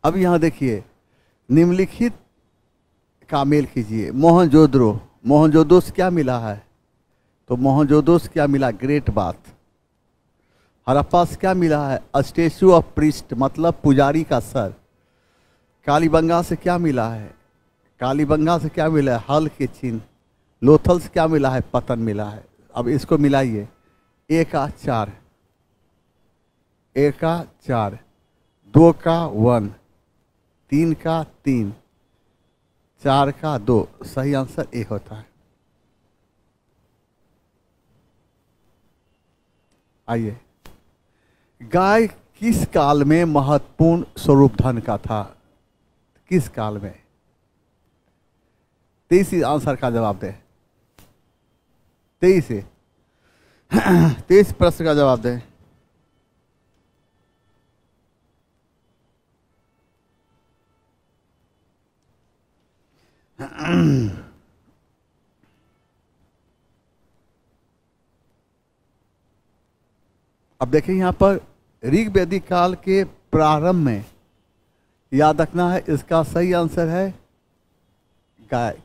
अब यहां देखिए, निम्नलिखित का मेल कीजिए। मोहनजोदड़ो। मोहनजोदड़ो से क्या मिला है? तो मोहनजोदड़ो से क्या मिला? Great bath. हड़प्पा से क्या मिला है? स्टैचू ऑफ प्रीस्ट, मतलब पुजारी का सर। कालीबंगा से क्या मिला है? कालीबंगा से क्या मिला है? हल के चिन्ह। लोथल से क्या मिला है? पतन मिला है। अब इसको मिलाइए। 1 का 4, 1 का 4, 2 का 1, 3 का 3, 4 का 2। सही आंसर ए होता है। आइए, गाय किस काल में महत्वपूर्ण स्वरूप धन का था? किस काल में? 23 आंसर का जवाब दे। 23 प्रश्न का जवाब दे। अब देखिए यहां पर ऋग्वैदिक काल के प्रारंभ में, याद रखना है इसका सही आंसर है गाय।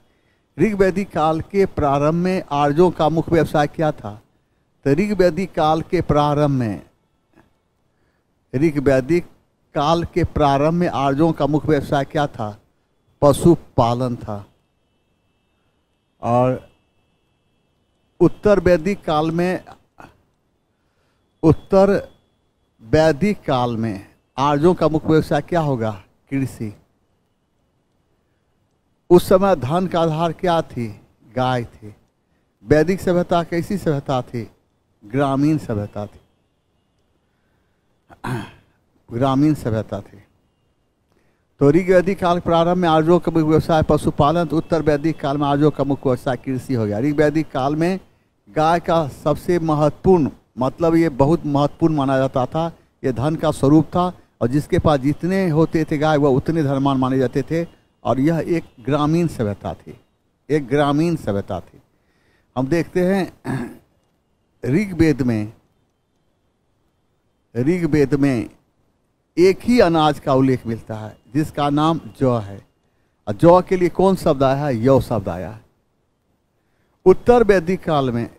ऋग्वैदिक काल के प्रारंभ में आर्यों का मुख्य व्यवसाय क्या था? तो ऋग्वैदिक काल के प्रारंभ में आर्यों का मुख्य व्यवसाय क्या था? पशुपालन था। और उत्तर वैदिक काल में आर्यों का मुख्य व्यवसाय क्या होगा? कृषि। उस समय धन का आधार क्या थी? गाय थी। वैदिक सभ्यता कैसी सभ्यता थी? ग्रामीण सभ्यता थी। ग्रामीण सभ्यता थी। तो ऋग्वैदिक काल प्रारंभ में आर्यों का मुख्य व्यवसाय पशुपालन, तो उत्तर वैदिक काल में आर्यों का मुख्य व्यवसाय कृषि हो गया। ऋग्वैदिक काल में गाय का सबसे महत्वपूर्ण, मतलब ये बहुत महत्वपूर्ण माना जाता था, ये धन का स्वरूप था, और जिसके पास जितने होते थे गाय वह उतने धनवान माने जाते थे। और यह एक ग्रामीण सभ्यता थी, एक ग्रामीण सभ्यता थी। हम देखते हैं ऋग्वेद में एक ही अनाज का उल्लेख मिलता है जिसका नाम जौ है, और जौ के लिए कौन शब्द आया है? यौ शब्द आया है। उत्तर वैदिक काल में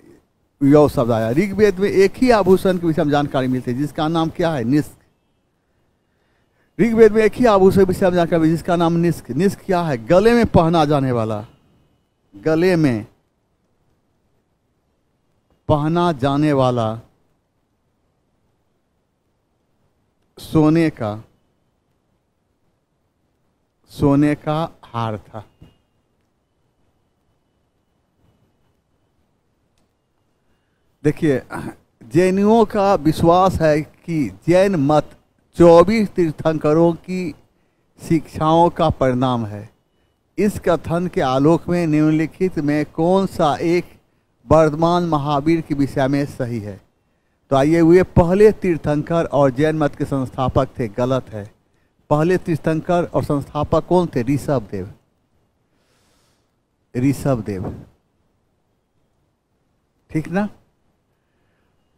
यौ शब्द आया। ऋग्वेद में एक ही आभूषण के विषय में जानकारी मिलती है जिसका नाम क्या है? निष्क। ऋग्वेद में एक ही आभूषण विषय में जाकर जिसका नाम निष्क। निष्क क्या है? गले में पहना जाने वाला, गले में पहना जाने वाला सोने का हार था। देखिए, जैनियों का विश्वास है कि जैन मत 24 तीर्थंकरों की शिक्षाओं का परिणाम है। इस कथन के आलोक में निम्नलिखित में कौन सा एक वर्धमान महावीर के विषय में सही है? तो आइए, वे पहले तीर्थंकर और जैन मत के संस्थापक थे। गलत है। पहले तीर्थंकर और संस्थापक कौन थे? ऋषभदेव। ऋषभदेव, ठीक ना?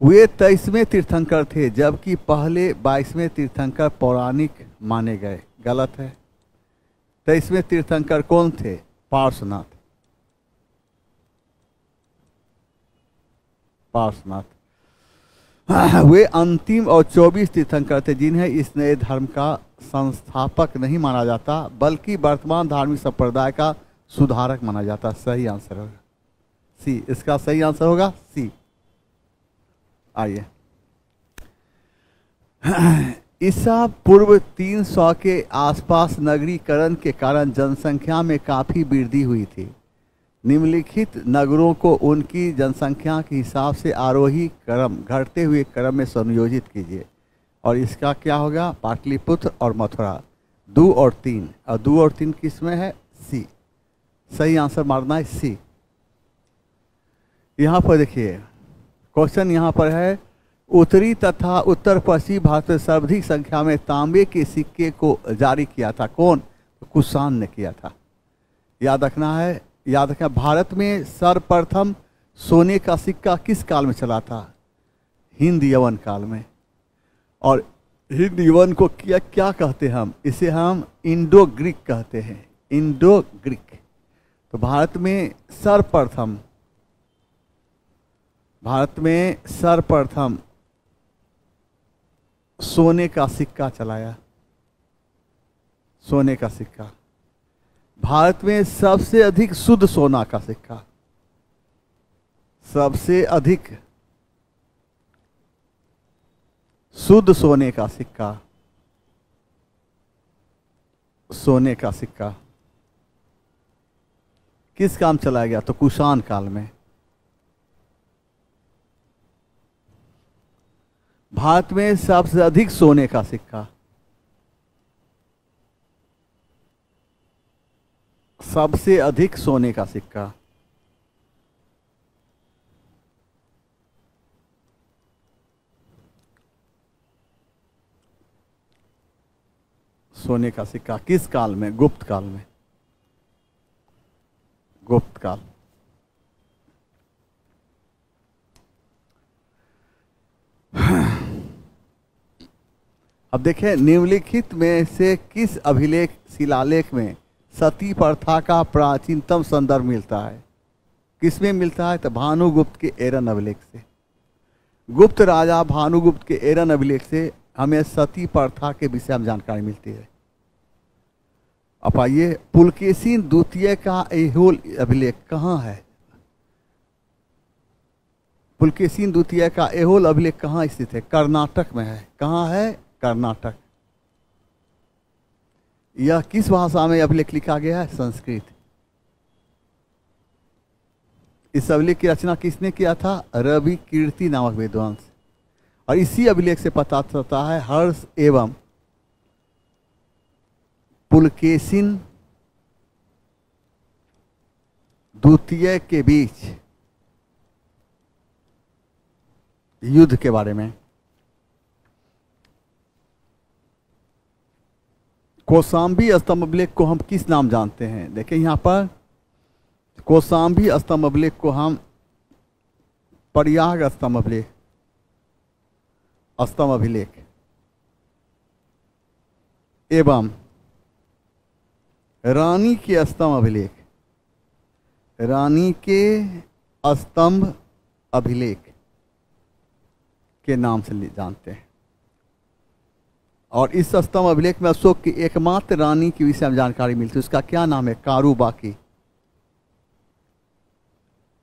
वे 23वें तीर्थंकर थे, जबकि पहले 22वें तीर्थंकर पौराणिक माने गए। गलत है। 23वें तीर्थंकर कौन थे? पार्श्वनाथ। पार्श्वनाथ वे अंतिम और 24 तीर्थंकर थे जिन्हें इस नए धर्म का संस्थापक नहीं माना जाता, बल्कि वर्तमान धार्मिक संप्रदाय का सुधारक माना जाता। सही आंसर होगा सी। इसका सही आंसर होगा सी। आइए, ईसा पूर्व 300 के आसपास नगरीकरण के कारण जनसंख्या में काफी वृद्धि हुई थी। निम्नलिखित नगरों को उनकी जनसंख्या के हिसाब से आरोही क्रम, घटते हुए क्रम में संयोजित कीजिए। और इसका क्या होगा? पाटलिपुत्र और मथुरा। 2 और 3, और 2 और 3 किस में है? सी। सही आंसर मारना है सी। यहाँ पर देखिए, क्वेश्चन यहाँ पर है, उत्तरी तथा उत्तर पश्चिमी भारत में सर्वाधिक संख्या में तांबे के सिक्के को जारी किया था। कौन? तो कुषाण ने किया था। याद रखना है, याद रखना। भारत में सर्वप्रथम सोने का सिक्का किस काल में चला था? हिंद यवन काल में। और हिंद यवन को क्या कहते हैं हम? इसे हम इंडो ग्रीक कहते हैं। Indo Greek. तो भारत में सर्वप्रथम सोने का सिक्का चलाया। सोने का सिक्का। भारत में सबसे अधिक शुद्ध सोना का सिक्का, सबसे अधिक शुद्ध सोने का सिक्का, सोने का सिक्का किस काम चलाया गया? तो कुषाण काल में। भारत में सबसे अधिक सोने का सिक्का, सबसे अधिक सोने का सिक्का सोने का सिक्का किस काल में? गुप्त काल में। गुप्त काल। अब देखें, निम्नलिखित में से किस अभिलेख शिलालेख में सती प्रथा का प्राचीनतम संदर्भ मिलता है? किसमें मिलता है? तो भानुगुप्त के एरन अभिलेख से। गुप्त राजा भानुगुप्त के एरन अभिलेख से हमें सती प्रथा के विषय में जानकारी मिलती है। अब आइए, पुलकेशिन द्वितीय का ऐहोल अभिलेख कहाँ है? पुलकेशिन द्वितीय का ऐहोल अभिलेख कहाँ स्थित है? कर्नाटक में है। कहाँ है? कर्नाटक। यह किस भाषा में अभिलेख लिखा गया है? संस्कृत। इस अभिलेख की रचना किसने किया था? रवि कीर्ति नामक विद्वान। और इसी अभिलेख से पता चलता है हर्ष एवं पुलकेशिन द्वितीय के बीच युद्ध के बारे में। कौशाम्बी स्तंभ अभिलेख को हम किस नाम जानते हैं? देखिए यहाँ पर, कौशाम्बी स्तंभ अभिलेख को हम प्रयाग स्तंभ अभिलेख एवं रानी के स्तंभ अभिलेख, रानी के स्तंभ अभिलेख के नाम से जानते हैं। और इस स्तंभ अभिलेख में अशोक की एकमात्र रानी के विषय में जानकारी मिलती है। उसका क्या नाम है? कारूबाकी।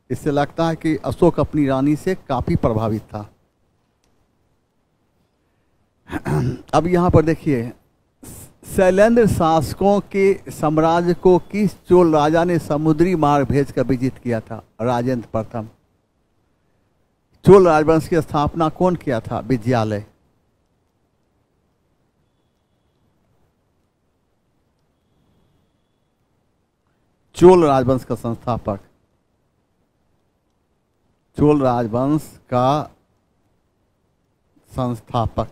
इससे लगता है कि अशोक अपनी रानी से काफी प्रभावित था। अब यहां पर देखिए, शैलेंद्र शासकों के साम्राज्य को किस चोल राजा ने समुद्री मार्ग भेजकर विजित किया था? राजेंद्र प्रथम। चोल राजवंश की स्थापना कौन किया था? विजयालय। चोल राजवंश का संस्थापक, चोल राजवंश का संस्थापक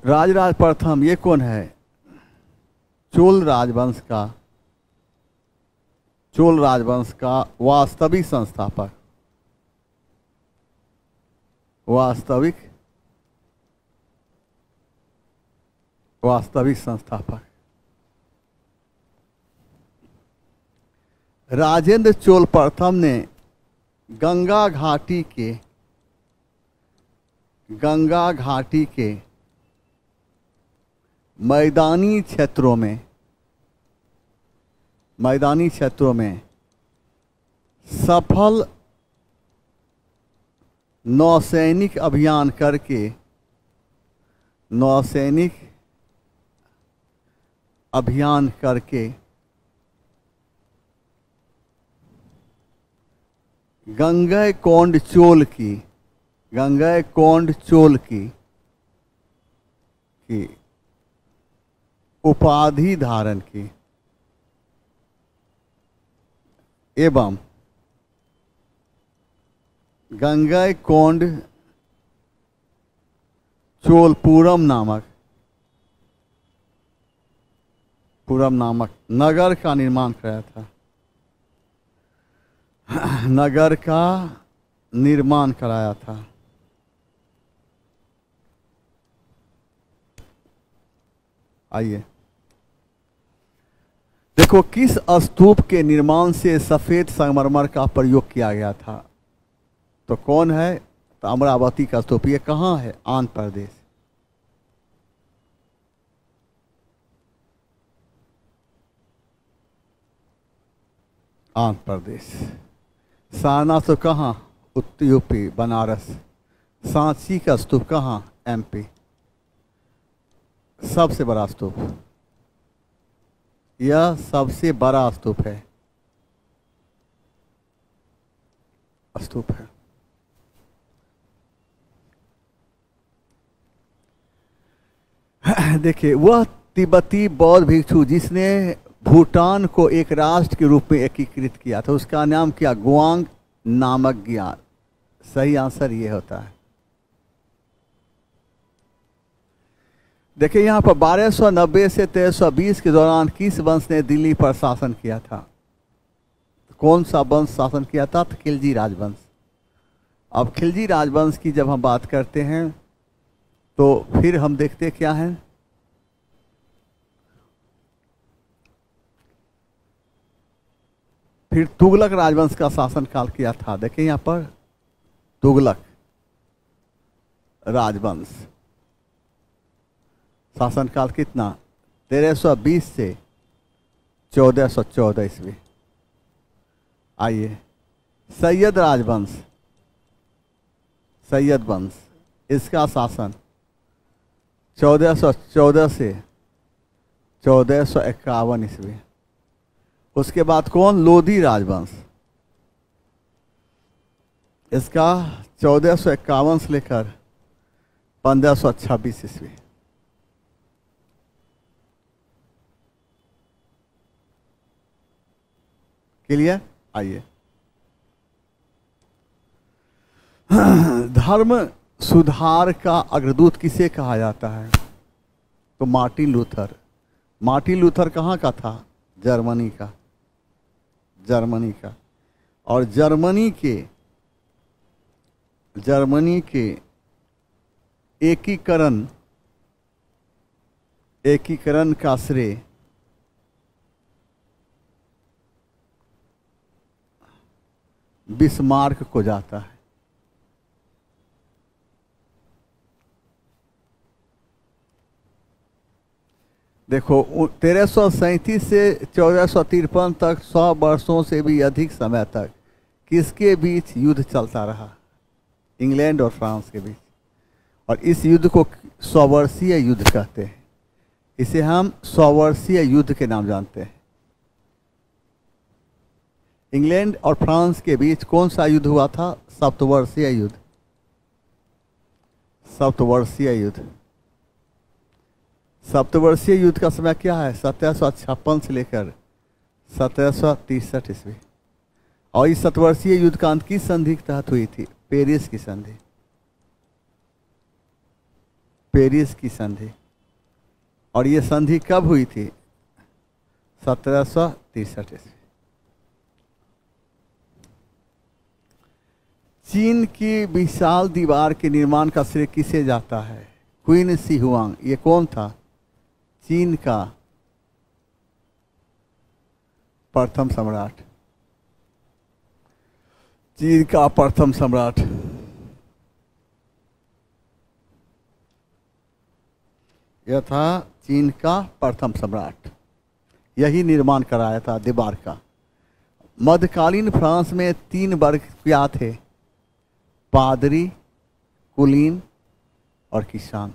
राजराज प्रथम। ये कौन है? चोल राजवंश का वास्तविक संस्थापक, वास्तविक संस्थापक। राजेंद्र चोल प्रथम ने गंगा घाटी के मैदानी क्षेत्रों में सफल नौसैनिक अभियान करके गंगैकोंड चोल की उपाधि धारण की एवं गंगैकोंड चोलपुरम नामक नगर का निर्माण कराया था। नगर का निर्माण कराया था। आइए देखो, किस स्तूप के निर्माण से सफेद संगमरमर का प्रयोग किया गया था? तो कौन है? तो अमरावती का स्तूप। ये कहाँ है? आंध्र प्रदेश। आंध्र प्रदेश। सारनाथ तो कहाँ? उत्तर यूपी, बनारस। सांची का स्तूप कहाँ? एमपी। सबसे बड़ा स्तूप, यह सबसे बड़ा स्तूप है। देखिए, वह तिब्बती बौद्ध भिक्षु जिसने भूटान को एक राष्ट्र के रूप में एकीकृत किया था, उसका नाम क्या? गुआंग नामक ज्ञान। सही आंसर ये होता है। देखिए यहाँ पर 1290 से 1320 के दौरान किस वंश ने दिल्ली पर शासन किया था? कौन सा वंश शासन किया था? तो खिलजी राजवंश। अब खिलजी राजवंश की जब हम बात करते हैं तो फिर हम देखते क्या है, फिर तुगलक राजवंश का शासनकाल किया था। देखिए यहाँ पर तुगलक राजवंश शासनकाल कितना? 1320 से 1414 ईस्वी। आइए, सैयद वंश, इसका शासन 1414 से 1451 ईस्वी। उसके बाद कौन? लोधी राजवंश, इसका 1451 से लेकर 1526 ईस्वी। क्लियर? आइए, धर्म सुधार का अग्रदूत किसे कहा जाता है? तो मार्टिन लूथर। मार्टिन लूथर कहाँ का था? जर्मनी का। और जर्मनी के एकीकरण का श्रेय बिस्मार्क को जाता है। देखो 1337 से 1453 तक 100 वर्षों से भी अधिक समय तक किसके बीच युद्ध चलता रहा? इंग्लैंड और फ्रांस के बीच। और इस युद्ध को 100 वर्षीय युद्ध कहते हैं। इसे हम 100 वर्षीय युद्ध के नाम जानते हैं। इंग्लैंड और फ्रांस के बीच कौन सा युद्ध हुआ था? सप्तवर्षीय युद्ध। सप्तवर्षीय युद्ध। सप्तवर्षीय युद्ध का समय क्या है? 1756 से लेकर 1763 ईस्वी। और इस सप्तवर्षीय युद्ध का अंत किस संधि के तहत हुई थी? पेरिस की संधि। पेरिस की संधि। और ये संधि कब हुई थी? 1763 ईस्वी। चीन की विशाल दीवार के निर्माण का श्रेय किसे जाता है? Queen she Huang. ये कौन था? चीन का प्रथम सम्राट। चीन का प्रथम सम्राट। यह था चीन का प्रथम सम्राट। यही निर्माण कराया था दीवार का। मध्यकालीन फ्रांस में 3 वर्ग क्या थे? पादरी, कुलीन और किसान।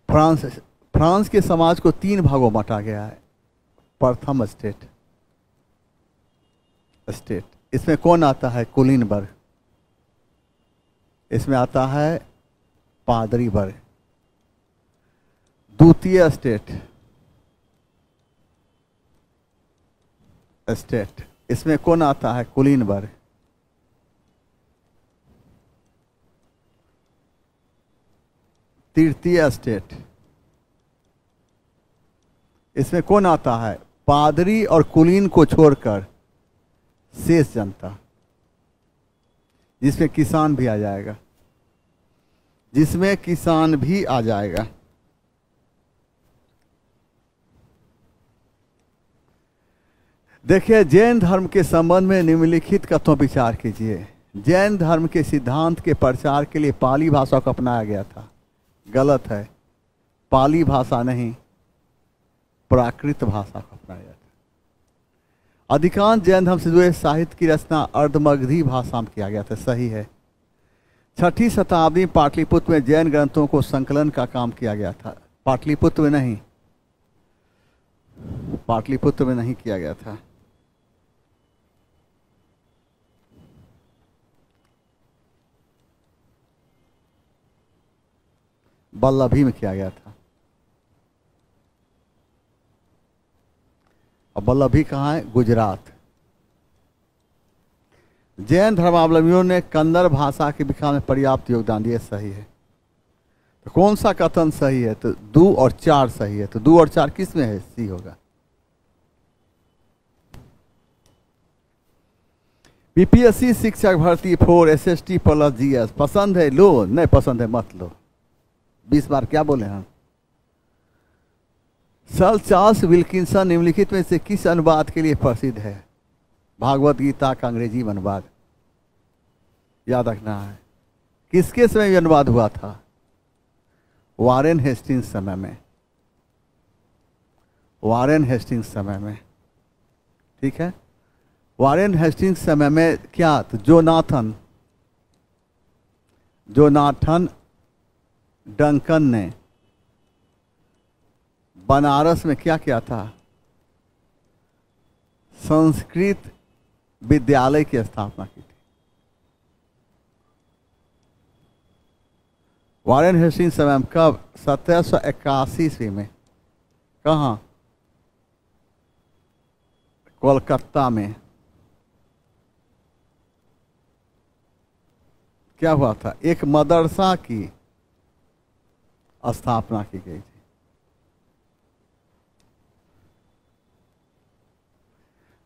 फ्रांस के समाज को 3 भागों में बांटा गया है। प्रथम स्टेट। इसमें कौन आता है? कुलीन वर्ग। इसमें आता है पादरी वर्ग। द्वितीय स्टेट। इसमें कौन आता है? कुलीन वर्ग। तृतीय स्टेट। इसमें कौन आता है? पादरी और कुलीन को छोड़कर शेष जनता, जिसमें किसान भी आ जाएगा। जिसमें किसान भी आ जाएगा। देखिए, जैन धर्म के संबंध में निम्नलिखित कथनों पर विचार कीजिए। जैन धर्म के सिद्धांत के प्रचार के लिए पाली भाषा को अपनाया गया था। गलत है। पाली भाषा नहीं, प्राकृत भाषा को अपनाया जाता है। अधिकांश जैन धर्म से जुड़े साहित्य की रचना अर्धमगधी भाषा में किया गया था। सही है। 6ठी शताब्दी पाटलिपुत्र में जैन ग्रंथों को संकलन का काम किया गया था। पाटलिपुत्र में नहीं, पाटलिपुत्र में नहीं किया गया था। वल्लभी में किया गया था। और वल्लभी कहाँ है? गुजरात। जैन धर्मावलंबियों ने कन्नड़ भाषा के विकास में पर्याप्त योगदान दिया। सही है। तो कौन सा कथन सही है? तो 2 और 4 सही है। तो 2 और 4 किस में है? सी होगा। बीपीएससी शिक्षक भर्ती 4 SST प्लस GS पसंद है लो, नहीं पसंद है मत लो। 20 बार क्या बोले हम? सर चार्ल्स विल्किंसन निम्नलिखित में से किस अनुवाद के लिए प्रसिद्ध है? भागवत गीता का अंग्रेजी अनुवाद। याद रखना है। किसके समय यह अनुवाद हुआ था? वारेन हेस्टिंग्स समय में। वारेन हेस्टिंग्स समय में। ठीक है। वारेन हेस्टिंग्स समय में क्या? तो जोनाथन डंकन ने बनारस में क्या किया था? संस्कृत विद्यालय की स्थापना की थी। वारेन हेस्टिंग्स समय में कब? 1781 ईस्वी में। कहाँ? कोलकाता में। क्या हुआ था? एक मदरसा की स्थापना की गई थी।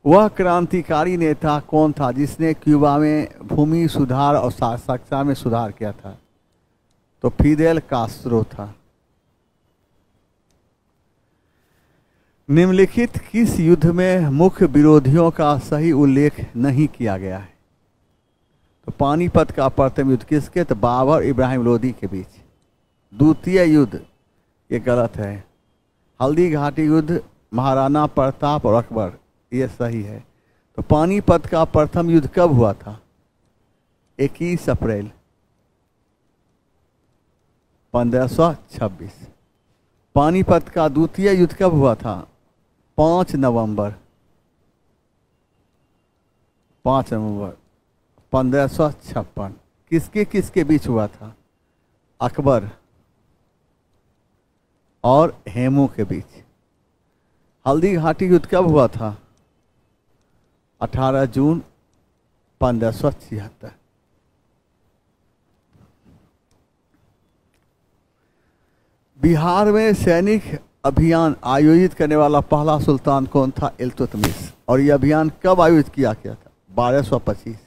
वह क्रांतिकारी नेता कौन था जिसने क्यूबा में भूमि सुधार और साक्षरता में सुधार किया था? तो फिदेल कास्ट्रो था। निम्नलिखित किस युद्ध में मुख्य विरोधियों का सही उल्लेख नहीं किया गया है? तो पानीपत का प्रथम युद्ध किसके? तो बाबर इब्राहिम लोदी के बीच। द्वितीय युद्ध ये गलत है। हल्दी घाटी युद्ध महाराणा प्रताप और अकबर, ये सही है। तो पानीपत का प्रथम युद्ध कब हुआ था? 21 अप्रैल 1526। पानीपत का द्वितीय युद्ध कब हुआ था? 5 नवंबर 1556। किसके किसके बीच हुआ था? अकबर और हेमू के बीच। हल्दी घाटी युद्ध कब हुआ था? 18 जून 1576। बिहार में सैनिक अभियान आयोजित करने वाला पहला सुल्तान कौन था? इल्तुतमिश। और यह अभियान कब आयोजित किया गया था? 1225।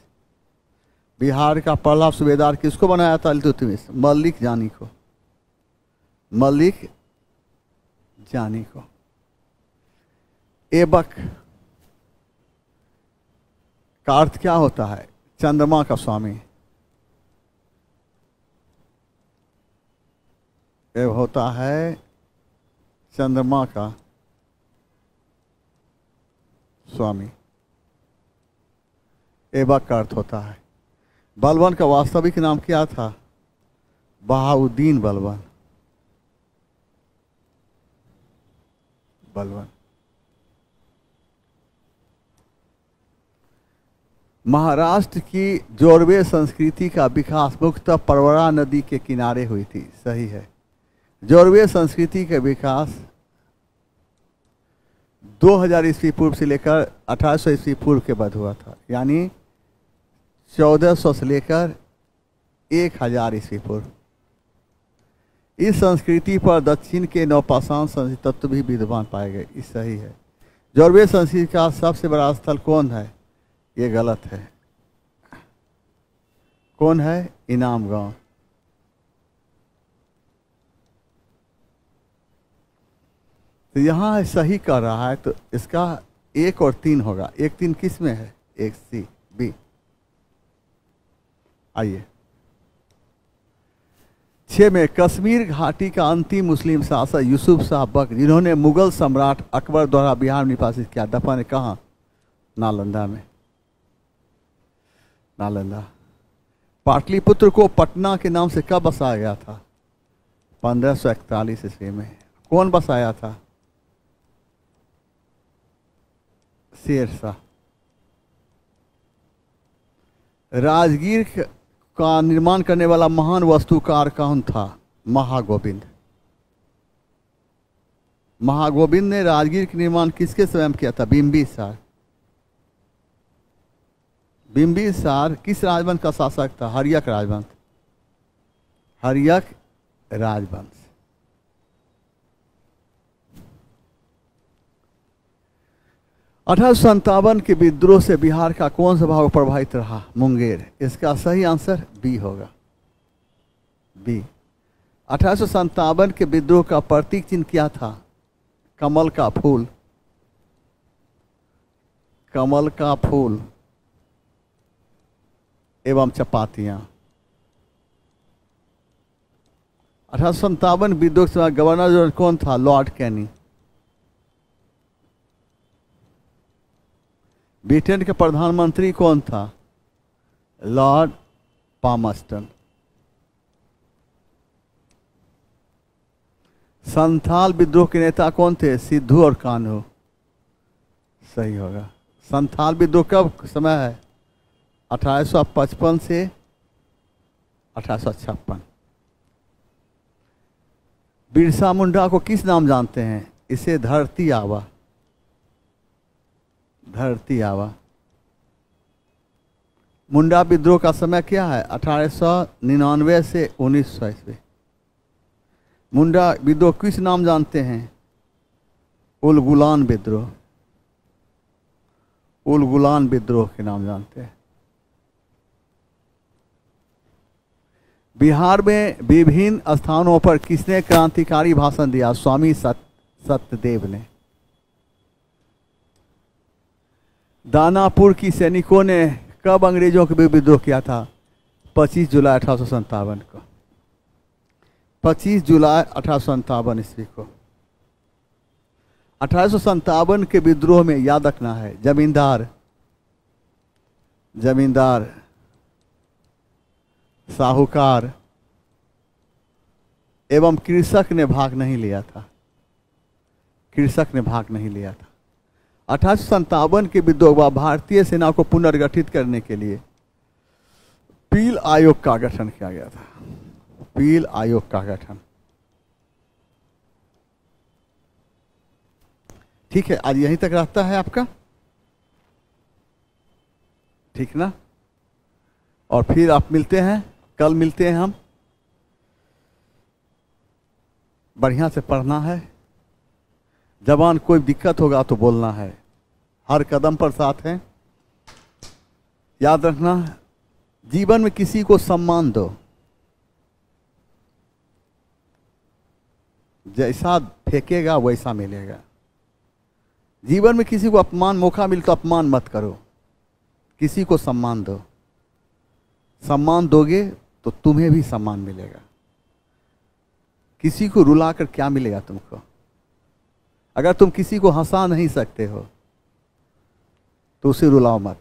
बिहार का पहला सूबेदार किसको बनाया था? इल्तुतमिश। मलिक जानी को। मलिक जानी को। ऐबक का अर्थ क्या होता है? चंद्रमा का स्वामी। ये होता है चंद्रमा का स्वामी। ऐबक का अर्थ होता है। बलबन का वास्तविक नाम क्या था? बहाउद्दीन बलबन। बलबन। महाराष्ट्र की जोरवे संस्कृति का विकास मुख्यतः परवरा नदी के किनारे हुई थी। सही है। जोरवे संस्कृति का विकास 2000 ईस्वी पूर्व से लेकर 1800 ईस्वी पूर्व के बाद हुआ था, यानी 1400 से लेकर 1000 ईस्वी पूर्व। इस संस्कृति पर दक्षिण के नवपाषाण संस्कृति तत्व भी विद्यमान पाए गए। ये सही है। जोरवे संस्कृति का सबसे बड़ा स्थल कौन है? ये गलत है। कौन है? इनाम गांव। तो यहाँ सही कर रहा है, तो इसका 1 और 3 होगा। 1 3 किस में है? 1 सी बी। आइए 6 में कश्मीर घाटी का अंतिम मुस्लिम शासक यूसुफ शाह बख्त, जिन्होंने मुगल सम्राट अकबर द्वारा बिहार में निवासित किया, दफन कहाँ? नालंदा में। नालंदा। पाटलिपुत्र को पटना के नाम से कब बसाया गया था? 1541 ईस्वी में। कौन बसाया था? शेरशाह। राजगीर का निर्माण करने वाला महान वास्तुकार कौन था? महागोविंद। महागोविंद ने राजगीर का निर्माण किसके समय किया था? बिंबिसार। बिंबिसार किस राजवंश का शासक था? हर्यक राजवंश। हर्यक राजवंश। 1857 के विद्रोह से बिहार का कौन सा भाग प्रभावित रहा? मुंगेर। इसका सही आंसर बी होगा। बी। 1857 के विद्रोह का प्रतीक चिन्ह क्या था? कमल का फूल। कमल का फूल एवं चपातियां। 1857 विद्रोह के समय गवर्नर जनरल कौन था? लॉर्ड कैनी। ब्रिटेन के प्रधानमंत्री कौन था? Lord Palmerston. संथाल विद्रोह के नेता कौन थे? सिद्धू और कान्हू। सही होगा। संथाल विद्रोह कब समय है? 1855 से 1856। बिरसा मुंडा को किस नाम जानते हैं? इसे धरती आबा। धरती आबा। मुंडा विद्रोह का समय क्या है? 1899 से 1900 ईस्वी। मुंडा विद्रोह किस नाम जानते हैं? उलगुलान विद्रोह। उलगुलान विद्रोह के नाम जानते हैं। बिहार में विभिन्न स्थानों पर किसने क्रांतिकारी भाषण दिया? स्वामी सत्यदेव ने। दानापुर की सैनिकों ने कब अंग्रेजों के विरुद्ध विद्रोह किया था? 25 जुलाई 1857 को। 25 जुलाई 1857 ईस्वी को। 1857 के विद्रोह में याद रखना है, जमींदार, साहूकार एवं कृषक ने भाग नहीं लिया था। 1857 के विद्रोह भारतीय सेना को पुनर्गठित करने के लिए पील आयोग का गठन किया गया था। पील आयोग का गठन, ठीक है। आज यहीं तक रहता है आपका, ठीक ना। और फिर आप मिलते हैं, कल मिलते हैं हम। बढ़िया से पढ़ना है। जवान कोई दिक्कत होगा तो बोलना है, हर कदम पर साथ हैं। याद रखना, जीवन में किसी को सम्मान दो, जैसा फेंकेगा वैसा मिलेगा। जीवन में किसी को अपमान मौका मिले तो अपमान मत करो, किसी को सम्मान दो। सम्मान दोगे तो तुम्हें भी सम्मान मिलेगा। किसी को रुलाकर क्या मिलेगा तुमको? अगर तुम किसी को हंसा नहीं सकते हो तो उसे रुलाओ मत।